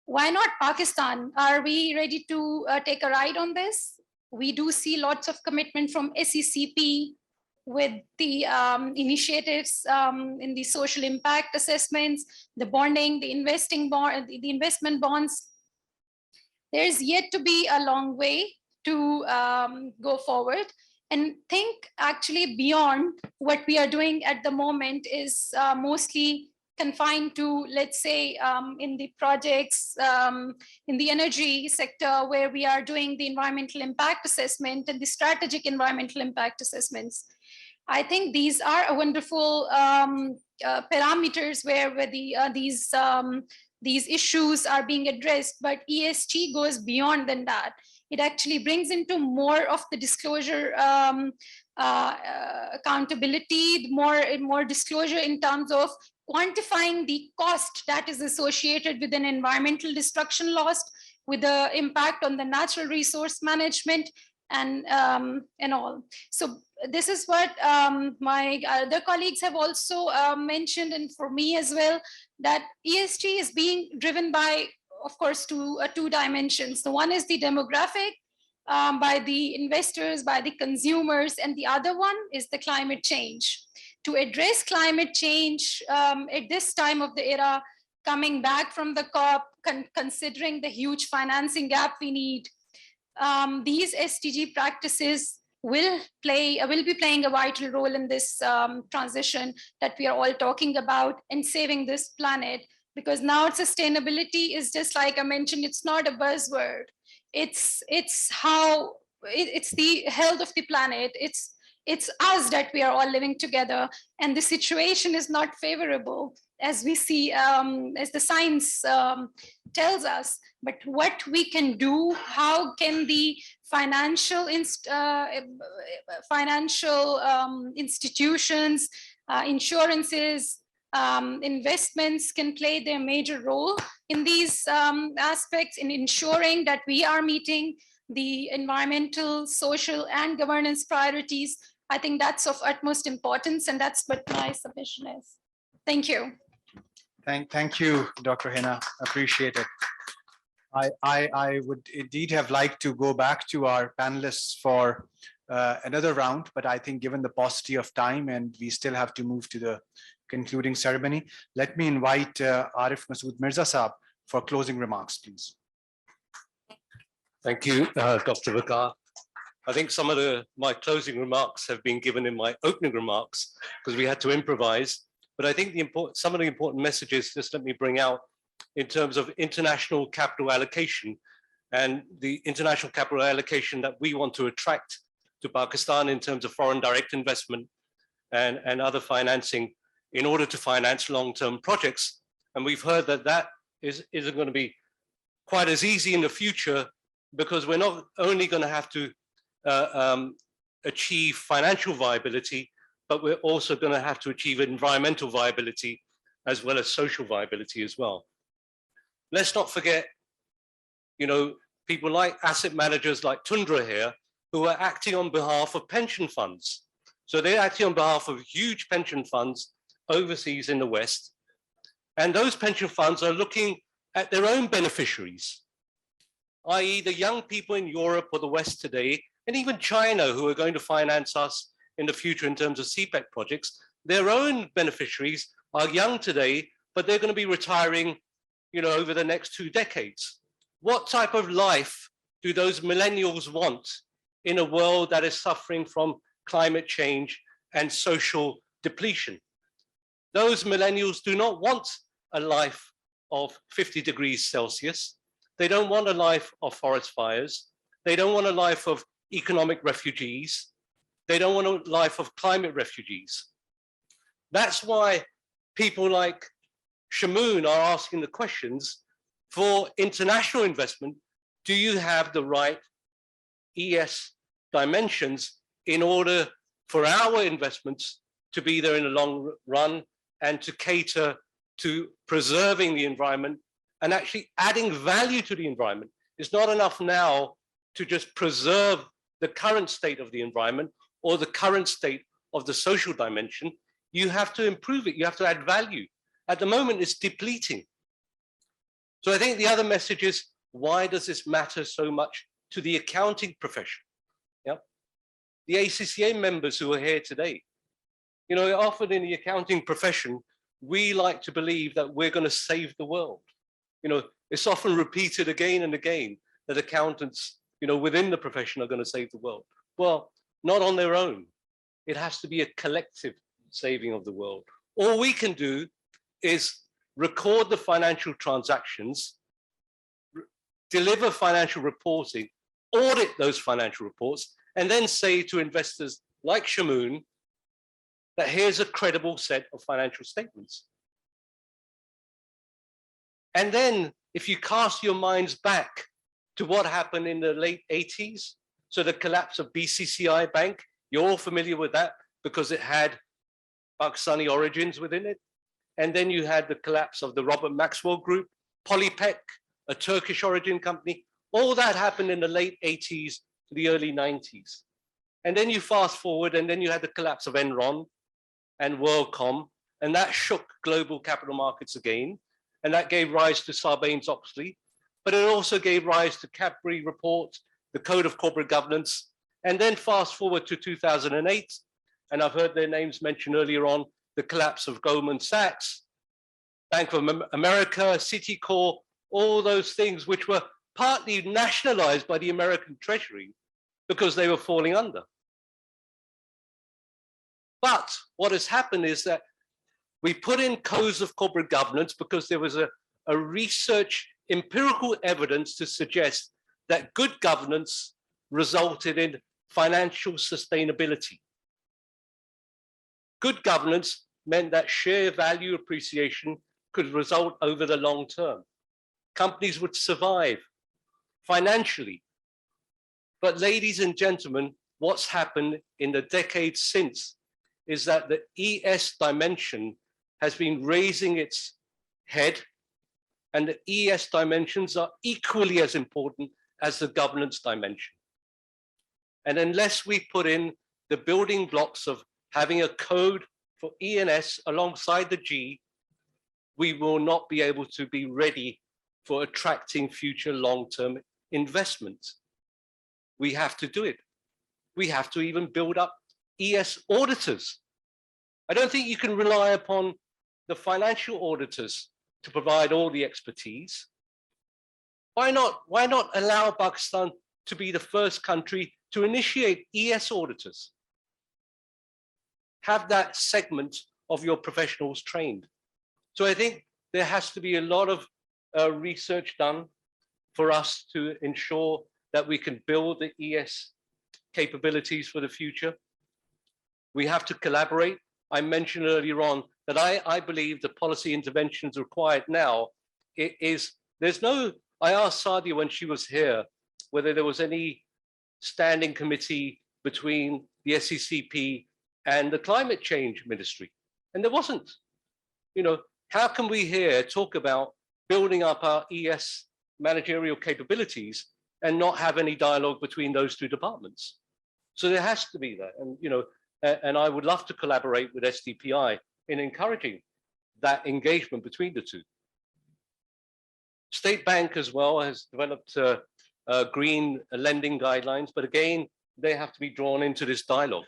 why not Pakistan? Are we ready to take a ride on this? We do see lots of commitment from ACCA with the initiatives in the social impact assessments, the bonding, the the investment bonds. There's yet to be a long way to go forward, and think actually beyond what we are doing at the moment is mostly confined to, let's say, in the projects, in the energy sector, where we are doing the environmental impact assessment and the strategic environmental impact assessments. I think these are a wonderful parameters where these issues are being addressed, but ESG goes beyond than that. It actually brings into more of the disclosure accountability, more disclosure in terms of quantifying the cost that is associated with an environmental destruction lost, with the impact on the natural resource management, and all. So this is what my other colleagues have also mentioned, and for me as well, that ESG is being driven by, of course, two dimensions. The one is the demographic, by the investors, by the consumers, and the other one is the climate change. To address climate change at this time of the era, coming back from the COP, considering the huge financing gap we need, these SDG practices will be playing a vital role in this transition that we are all talking about, and saving this planet. Because now sustainability is, just like I mentioned, it's not a buzzword. It's the health of the planet. It's us that we are all living together, and the situation is not favorable, as we see, as the science tells us. But what we can do, how can the financial institutions, insurances, investments can play their major role in these aspects, in ensuring that we are meeting the environmental, social, and governance priorities. I think that's of utmost importance, and that's what my submission is. Thank you. Thank you, Dr. Hina. Appreciate it. I would indeed have liked to go back to our panelists for another round, but I think given the paucity of time and we still have to move to the concluding ceremony, let me invite Arif Masud Mirza Saab for closing remarks, please. Thank you, Dr. Vaqar. I think some of my closing remarks have been given in my opening remarks because we had to improvise. But I think some of the important messages, just let me bring out in terms of international capital allocation, and the international capital allocation that we want to attract to Pakistan in terms of foreign direct investment and other financing in order to finance long-term projects. And we've heard that that isn't going to be quite as easy in the future, because we're not only going to have to achieve financial viability, but we're also going to have to achieve environmental viability. as well as social viability as well. Let's not forget, people like asset managers like Tundra here, who are acting on behalf of pension funds. So they're acting on behalf of huge pension funds overseas in the West. And those pension funds are looking at their own beneficiaries, i.e. the young people in Europe or the West today, and even China, who are going to finance us in the future in terms of CPEC projects. Their own beneficiaries are young today, but they're going to be retiring, over the next 2 decades. What type of life do those millennials want in a world that is suffering from climate change and social depletion? Those millennials do not want a life of 50 degrees Celsius. They don't want a life of forest fires. They don't want a life of economic refugees. They don't want a life of climate refugees. That's why people like Shamoon are asking the questions for international investment. Do you have the right ES dimensions in order for our investments to be there in the long run and to cater to preserving the environment and actually adding value to the environment? It's not enough now to just preserve the current state of the environment or the current state of the social dimension. You have to improve it. You have to add value. At the moment, it's depleting. So I think the other message is, why does this matter so much to the accounting profession? Yeah. The ACCA members who are here today, often in the accounting profession, we like to believe that we're going to save the world. It's often repeated again and again that accountants, within the profession are going to save the world. Well, not on their own. It has to be a collective saving of the world. All we can do is record the financial transactions, deliver financial reporting, audit those financial reports, and then say to investors like Shamoon that here's a credible set of financial statements. And then if you cast your minds back to what happened in the late 80s, so the collapse of Bcci Bank, you're all familiar with that because it had Pakistani origins within it. And then you had the collapse of the Robert Maxwell Group, Polypec, a Turkish origin company. All that happened in the late 80s to the early 90s. And then you fast forward and then you had the collapse of Enron and WorldCom, and that shook global capital markets again. And that gave rise to Sarbanes-Oxley, but it also gave rise to Cadbury Report, the Code of Corporate Governance. And then fast forward to 2008, and I've heard their names mentioned earlier on, the collapse of Goldman Sachs, Bank of America, Citicorp, all those things which were partly nationalized by the American Treasury because they were falling under. But what has happened is that we put in codes of corporate governance because there was a research, empirical evidence to suggest that good governance resulted in financial sustainability. Good governance meant that share value appreciation could result over the long term. Companies would survive financially. But ladies and gentlemen, what's happened in the decades since is that the ES dimension has been raising its head, and the ES dimensions are equally as important as the governance dimension. And unless we put in the building blocks of having a code for E&S alongside the G, we will not be able to be ready for attracting future long-term investments. We have to do it. We have to even build up ES auditors. I don't think you can rely upon the financial auditors to provide all the expertise. Why not allow Pakistan to be the first country to initiate ES auditors? Have that segment of your professionals trained. So I think there has to be a lot of research done for us to ensure that we can build the ES capabilities for the future. We have to collaborate. I mentioned earlier on that I believe the policy interventions required now I asked Sadia when she was here whether there was any standing committee between the SECP and the climate change ministry. And there wasn't. How can we here talk about building up our ES managerial capabilities and not have any dialogue between those two departments? So there has to be that. And, you know, and I would love to collaborate with SDPI in encouraging that engagement between the two. State Bank as well has developed green lending guidelines, but again, they have to be drawn into this dialogue.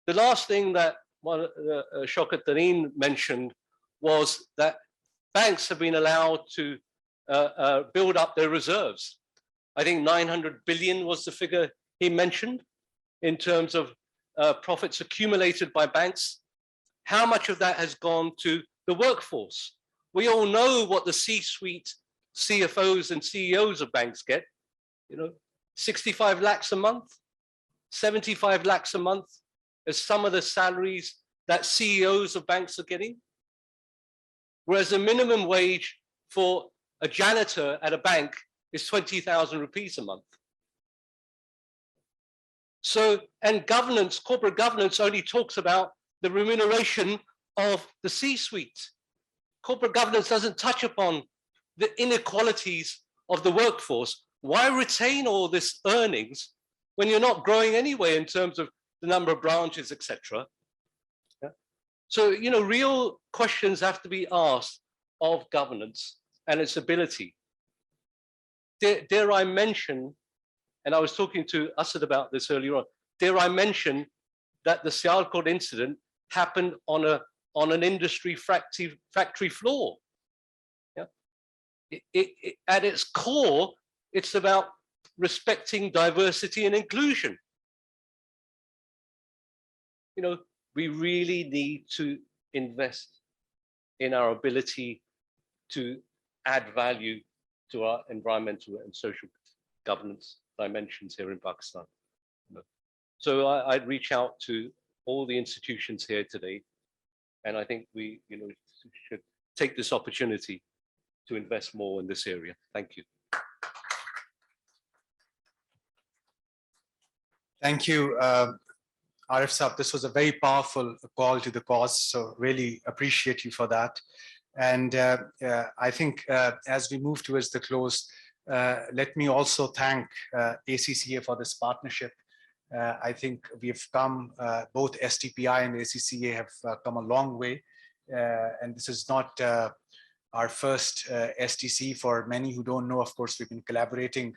The last thing that Shaukat Tarin mentioned was that banks have been allowed to build up their reserves. I think 900 billion was the figure he mentioned in terms of profits accumulated by banks. How much of that has gone to the workforce? We all know what the C-suite CFOs and CEOs of banks get, you know, 65 lakhs a month, 75 lakhs a month as some of the salaries that CEOs of banks are getting. Whereas the minimum wage for a janitor at a bank is 20,000 rupees a month. So, and governance, corporate governance only talks about the remuneration of the C-suite. Corporate governance doesn't touch upon the inequalities of the workforce. Why retain all this earnings when you're not growing anyway in terms of the number of branches, etc.? Yeah. So, you know, real questions have to be asked of governance and its ability. Dare I mention, and I was talking to Asad about this earlier on, dare I mention that the Sialkot incident happened on an industry factory floor. Yeah? At its core, it's about respecting diversity and inclusion. You know, we really need to invest in our ability to add value to our environmental and social governance dimensions here in Pakistan. So I'd reach out to all the institutions here today, and I think we, you know, should take this opportunity to invest more in this area. Thank you. Thank you, Arif Saab. This was a very powerful call to the cause, so really appreciate you for that. And I think as we move towards the close, let me also thank ACCA for this partnership. I think we've come, both STPI and ACCA have come a long way. And this is not our first STC. For many who don't know, of course, we've been collaborating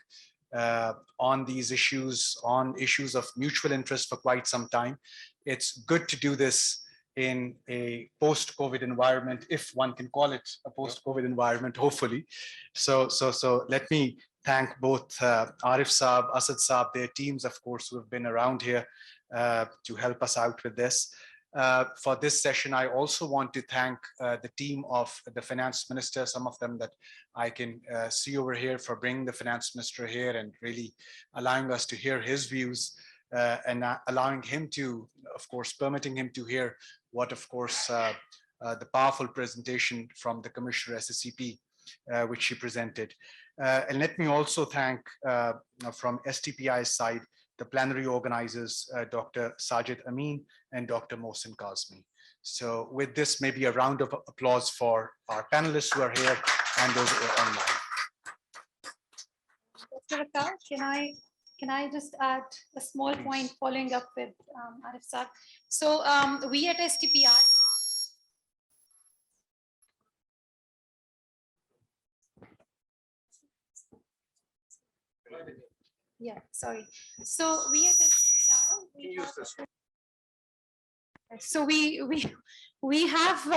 on these issues, on issues of mutual interest for quite some time. It's good to do this in a post-COVID environment, if one can call it a post-COVID environment, hopefully. So let me thank both Arif Saab, Asad Saab, their teams, of course, who have been around here to help us out with this. For this session, I also want to thank the team of the finance minister, some of them that I can see over here, for bringing the finance minister here and really allowing us to hear his views and allowing him to, of course, permitting him to hear what, of course, the powerful presentation from the Commissioner SSCP, which she presented. And let me also thank from STPI's side, the plenary organizers, Dr. Sajid Amin and Dr. Mohsin Kazmi. So with this, maybe a round of applause for our panelists who are here and those who are online. Dr. Vaqar, can I just add a small point following up with Arif Saab? So we at STPI, yeah, sorry. So we at STPI, we have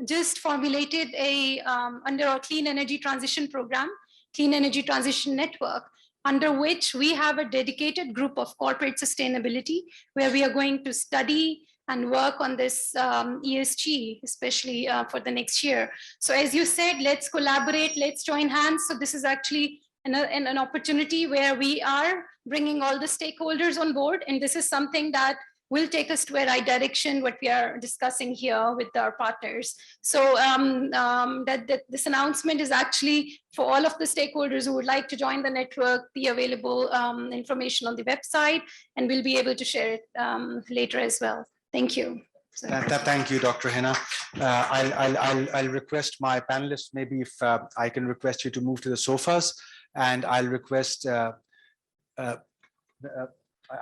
just formulated a under our Clean Energy Transition Program, Clean Energy Transition Network, under which we have a dedicated group of corporate sustainability, where we are going to study and work on this ESG, especially for the next year. So as you said, let's collaborate, let's join hands. So this is actually an opportunity where we are bringing all the stakeholders on board. And this is something that will take us to a right direction, what we are discussing here with our partners. So this announcement is actually for all of the stakeholders who would like to join the network, the available information on the website, and we'll be able to share it later as well. Thank you. Thank you, Dr. Hina. I'll request my panelists, maybe if I can request you to move to the sofas, and I'll request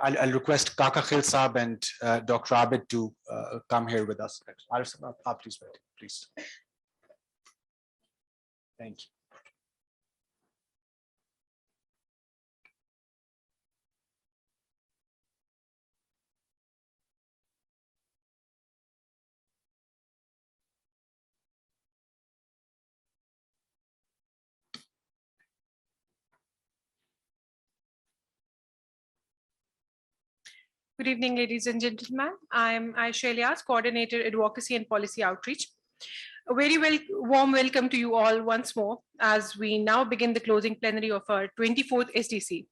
I'll request Kaka Khil Saab and Dr. Abid to come here with us. Arif Saab, please wait, please. Thank you. Good evening, ladies and gentlemen. I'm Aisha Elias, Coordinator, Advocacy and Policy Outreach. A very warm welcome to you all once more as we now begin the closing plenary of our 24th SDC.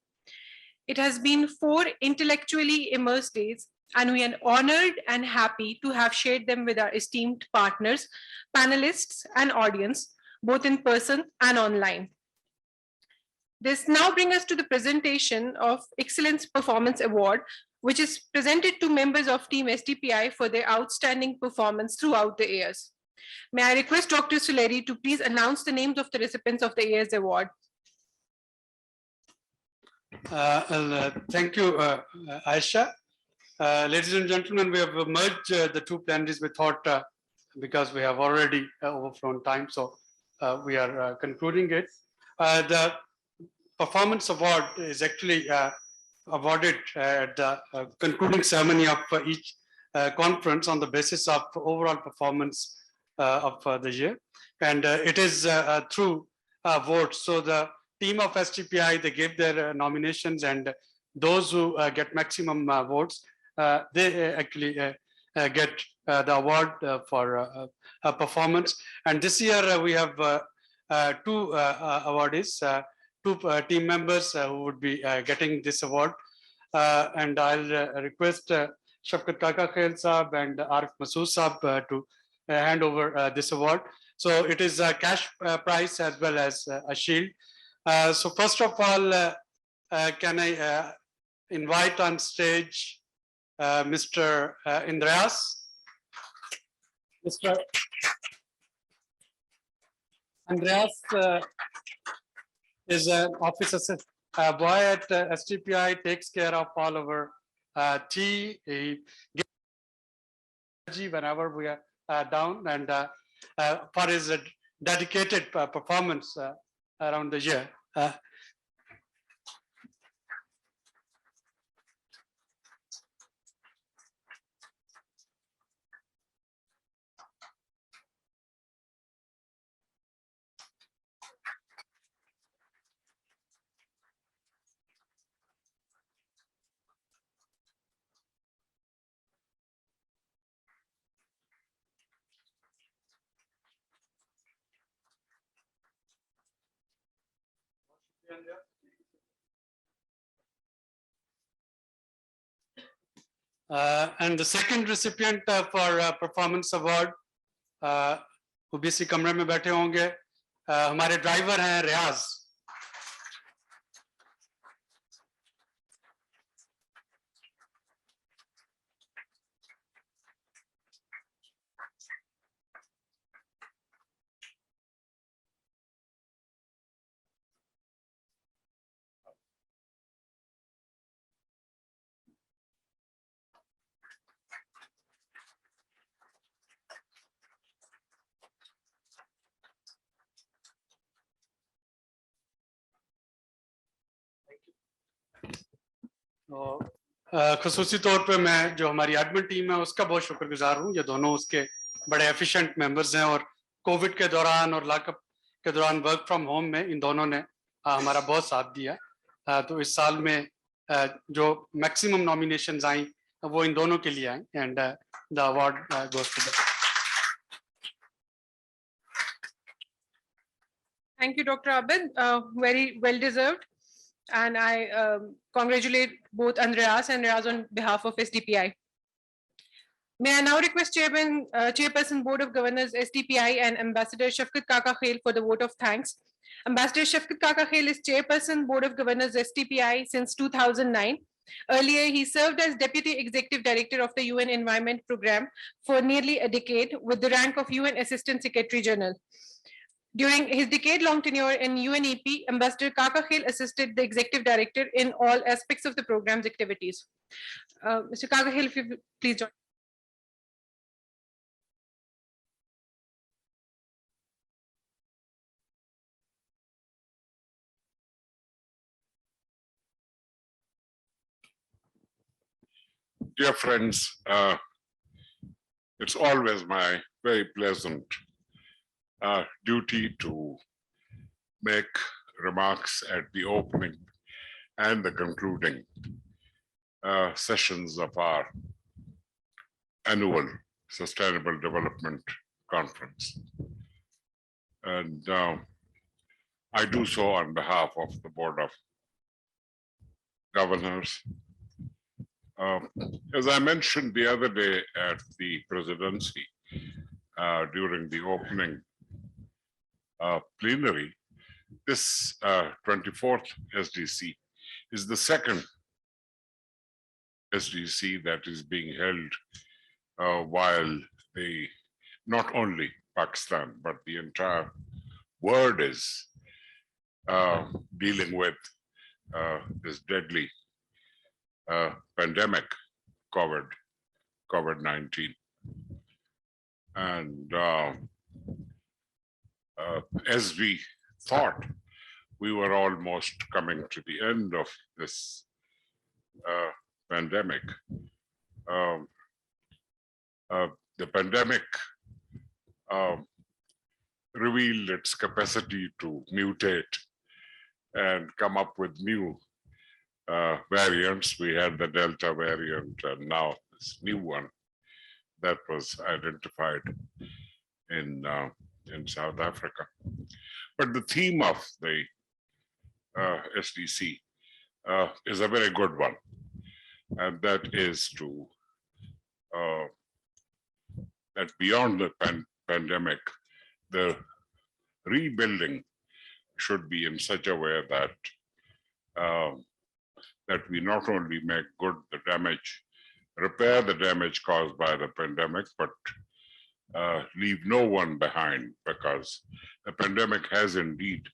It has been 4 intellectually immersed days, and we are honored and happy to have shared them with our esteemed partners, panelists, and audience, both in person and online. This now brings us to the presentation of Excellence Performance Award, which is presented to members of Team STPI for their outstanding performance throughout the years. May I request Dr. Suleri to please announce the names of the recipients of the year's award. Thank you, Aisha. Ladies and gentlemen, we have merged the 2 plenaries we thought because we have already overflown time, so we are concluding it. The performance award is actually awarded at the concluding ceremony of each conference on the basis of overall performance of the year. And it is through votes. So the team of STPI, they gave their nominations, and those who get maximum votes, they actually get the award for performance. And this year we have 2 awardees, 2 team members who would be getting this award. And I'll request Shaukat Kaka Khail Saab and Arif Masud Saab to hand over this award. So it is a cash prize as well as a shield. So first of all, can I invite on stage Mr. Andreas? Mr. Andreas is an office assistant boy at STPI, takes care of all our tea. He gives energy whenever we are down, and for his dedicated performance around the year. And the second recipient for performance award, वो भी इसी कमरे में बैठे होंगे, हमारे driver हैं रियाज. खसूसी तौर पे मैं जो हमारी एडमिन टीम है उसका बहुत शुक्रगुजार हूँ. ये दोनों उसके बड़े एफिशिएंट मेंबर्स हैं, और कोविड के दौरान और लॉकअप के दौरान वर्क फ्रॉम होम में इन दोनों ने हमारा बहुत साथ दिया. तो इस साल में जो मैक्सिमम नॉमिनेशंस आई वो इन दोनों के लिए आई, and the award goes to them. Thank you, Dr. Abid. Very well deserved. And I congratulate both Andreas and Riaz on behalf of SDPI. May I now request Chairperson Board of Governors SDPI and Ambassador Shaukat Kaka Khail for the vote of thanks. Ambassador Shaukat Kaka Khail is Chairperson Board of Governors SDPI since 2009 Earlier, he served as Deputy Executive Director of the UN Environment Programme for nearly a decade with the rank of UN Assistant Secretary General. During his decade-long tenure in UNEP, Ambassador Kakakhil assisted the Executive Director in all aspects of the program's activities. Mr. Kakakhil, if you please join. Dear friends, it's always my very pleasant duty to make remarks at the opening and the concluding sessions of our annual Sustainable Development Conference. And I do so on behalf of the Board of Governors. As I mentioned the other day at the presidency during the opening plenary, this 24th SDC is the second SDC that is being held while not only Pakistan, but the entire world is dealing with this deadly pandemic, COVID-19. And as we thought we were almost coming to the end of this pandemic, the pandemic revealed its capacity to mutate and come up with new variants. We had the Delta variant and now this new one that was identified in South Africa. But the theme of the SDC is a very good one, and that is to that beyond the pandemic, the rebuilding should be in such a way that that we not only make good the damage, repair the damage caused by the pandemic, but leave no one behind, because the pandemic has indeed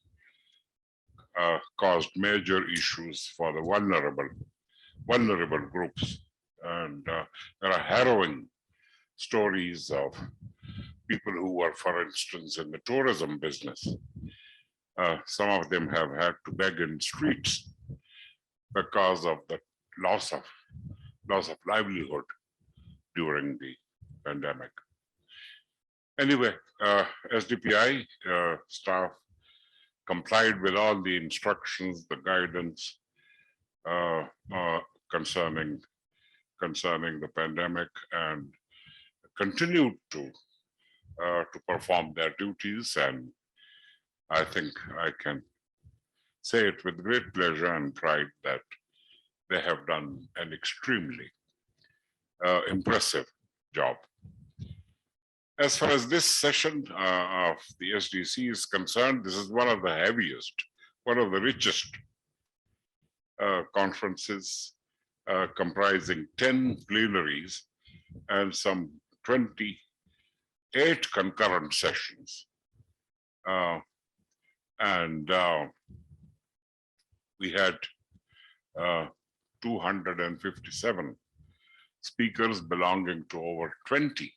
caused major issues for the vulnerable groups. And there are harrowing stories of people who were, for instance, in the tourism business. Some of them have had to beg in streets because of the loss of livelihood during the pandemic. Anyway, SDPI staff complied with all the instructions, the guidance concerning the pandemic, and continued to perform their duties. And I think I can say it with great pleasure and pride that they have done an extremely impressive job. As far as this session of the SDC is concerned, this is one of the heaviest, one of the richest conferences, comprising 10 plenaries and some 28 concurrent sessions. We had 257 speakers belonging to over 20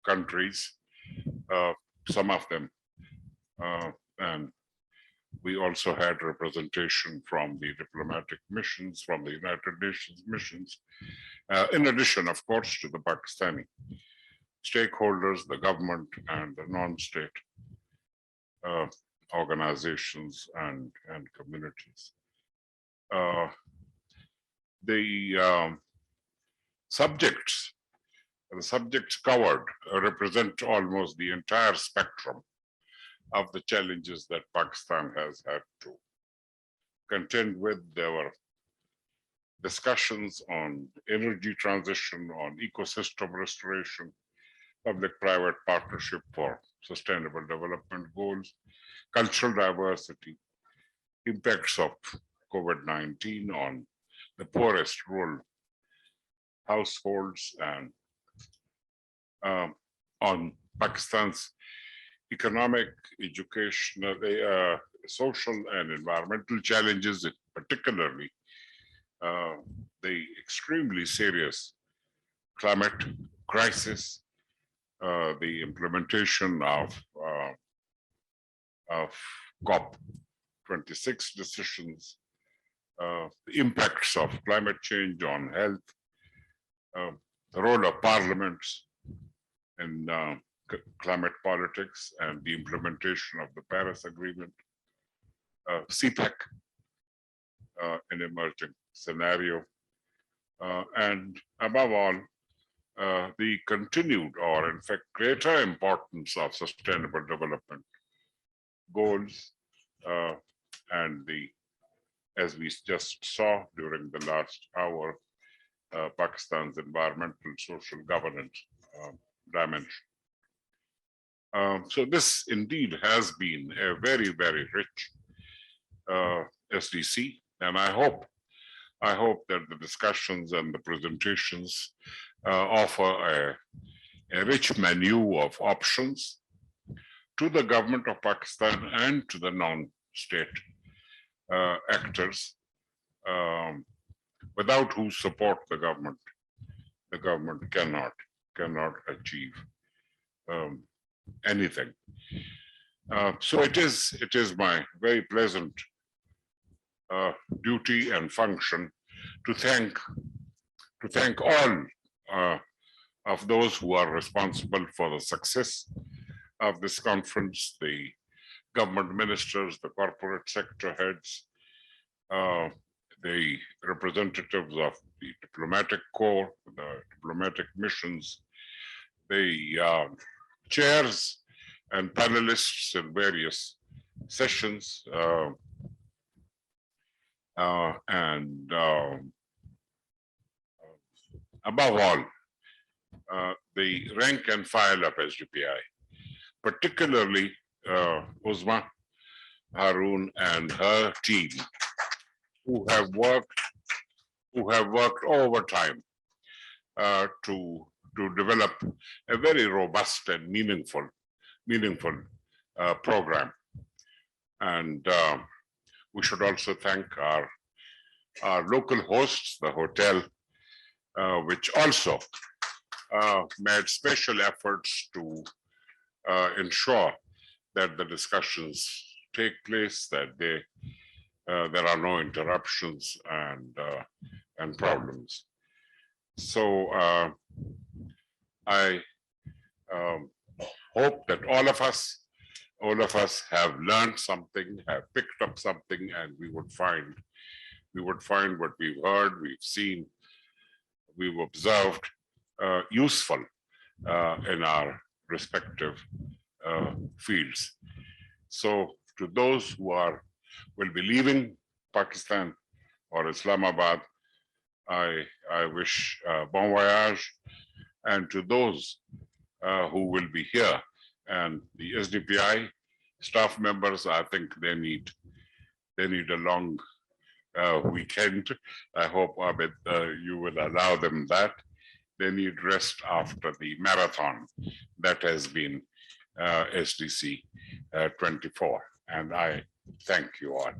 countries, some of them, and we also had representation from the diplomatic missions, from the United Nations missions, in addition, of course, to the Pakistani stakeholders, the government, and the non-state organizations and communities. The subjects covered represent almost the entire spectrum of the challenges that Pakistan has had to contend with. There were discussions on energy transition, on ecosystem restoration, public-private partnership for sustainable development goals, cultural diversity, impacts of COVID-19 on the poorest rural households and on Pakistan's economic, educational, social and environmental challenges, particularly the extremely serious climate crisis, the implementation of COP26 decisions, the impacts of climate change on health, the role of parliaments in climate politics and the implementation of the Paris Agreement, CPEC, an emerging scenario, and above all, the continued or in fact greater importance of sustainable development goals and as we just saw during the last hour, Pakistan's environmental social governance dimension. So this indeed has been a very, very rich SDC, and I hope that the discussions and the presentations offer a rich menu of options to the government of Pakistan and to the non-state actors, without whose support the government cannot achieve anything. So it is my very pleasant duty and function to thank all of those who are responsible for the success of this conference, the government ministers, the corporate sector heads, the representatives of the diplomatic corps, the diplomatic missions, the chairs and panelists in various sessions, and above all, the rank and file of SDPI, particularly Uzma, Harun and her team, who have worked overtime to develop a very robust and meaningful program. And we should also thank our local hosts, the hotel, which also made special efforts to ensure that the discussions take place, that there are no interruptions and problems. So I hope that all of us have learned something, have picked up something, and we would find what we've heard, we've seen, we've observed useful in our respective fields. So to those who will be leaving Pakistan or Islamabad, I wish bon voyage, and to those who will be here and the SDPI staff members, I think they need a long weekend. I hope, Abid, you will allow them that. They need rest after the marathon that has been SDC 24. And I thank you all.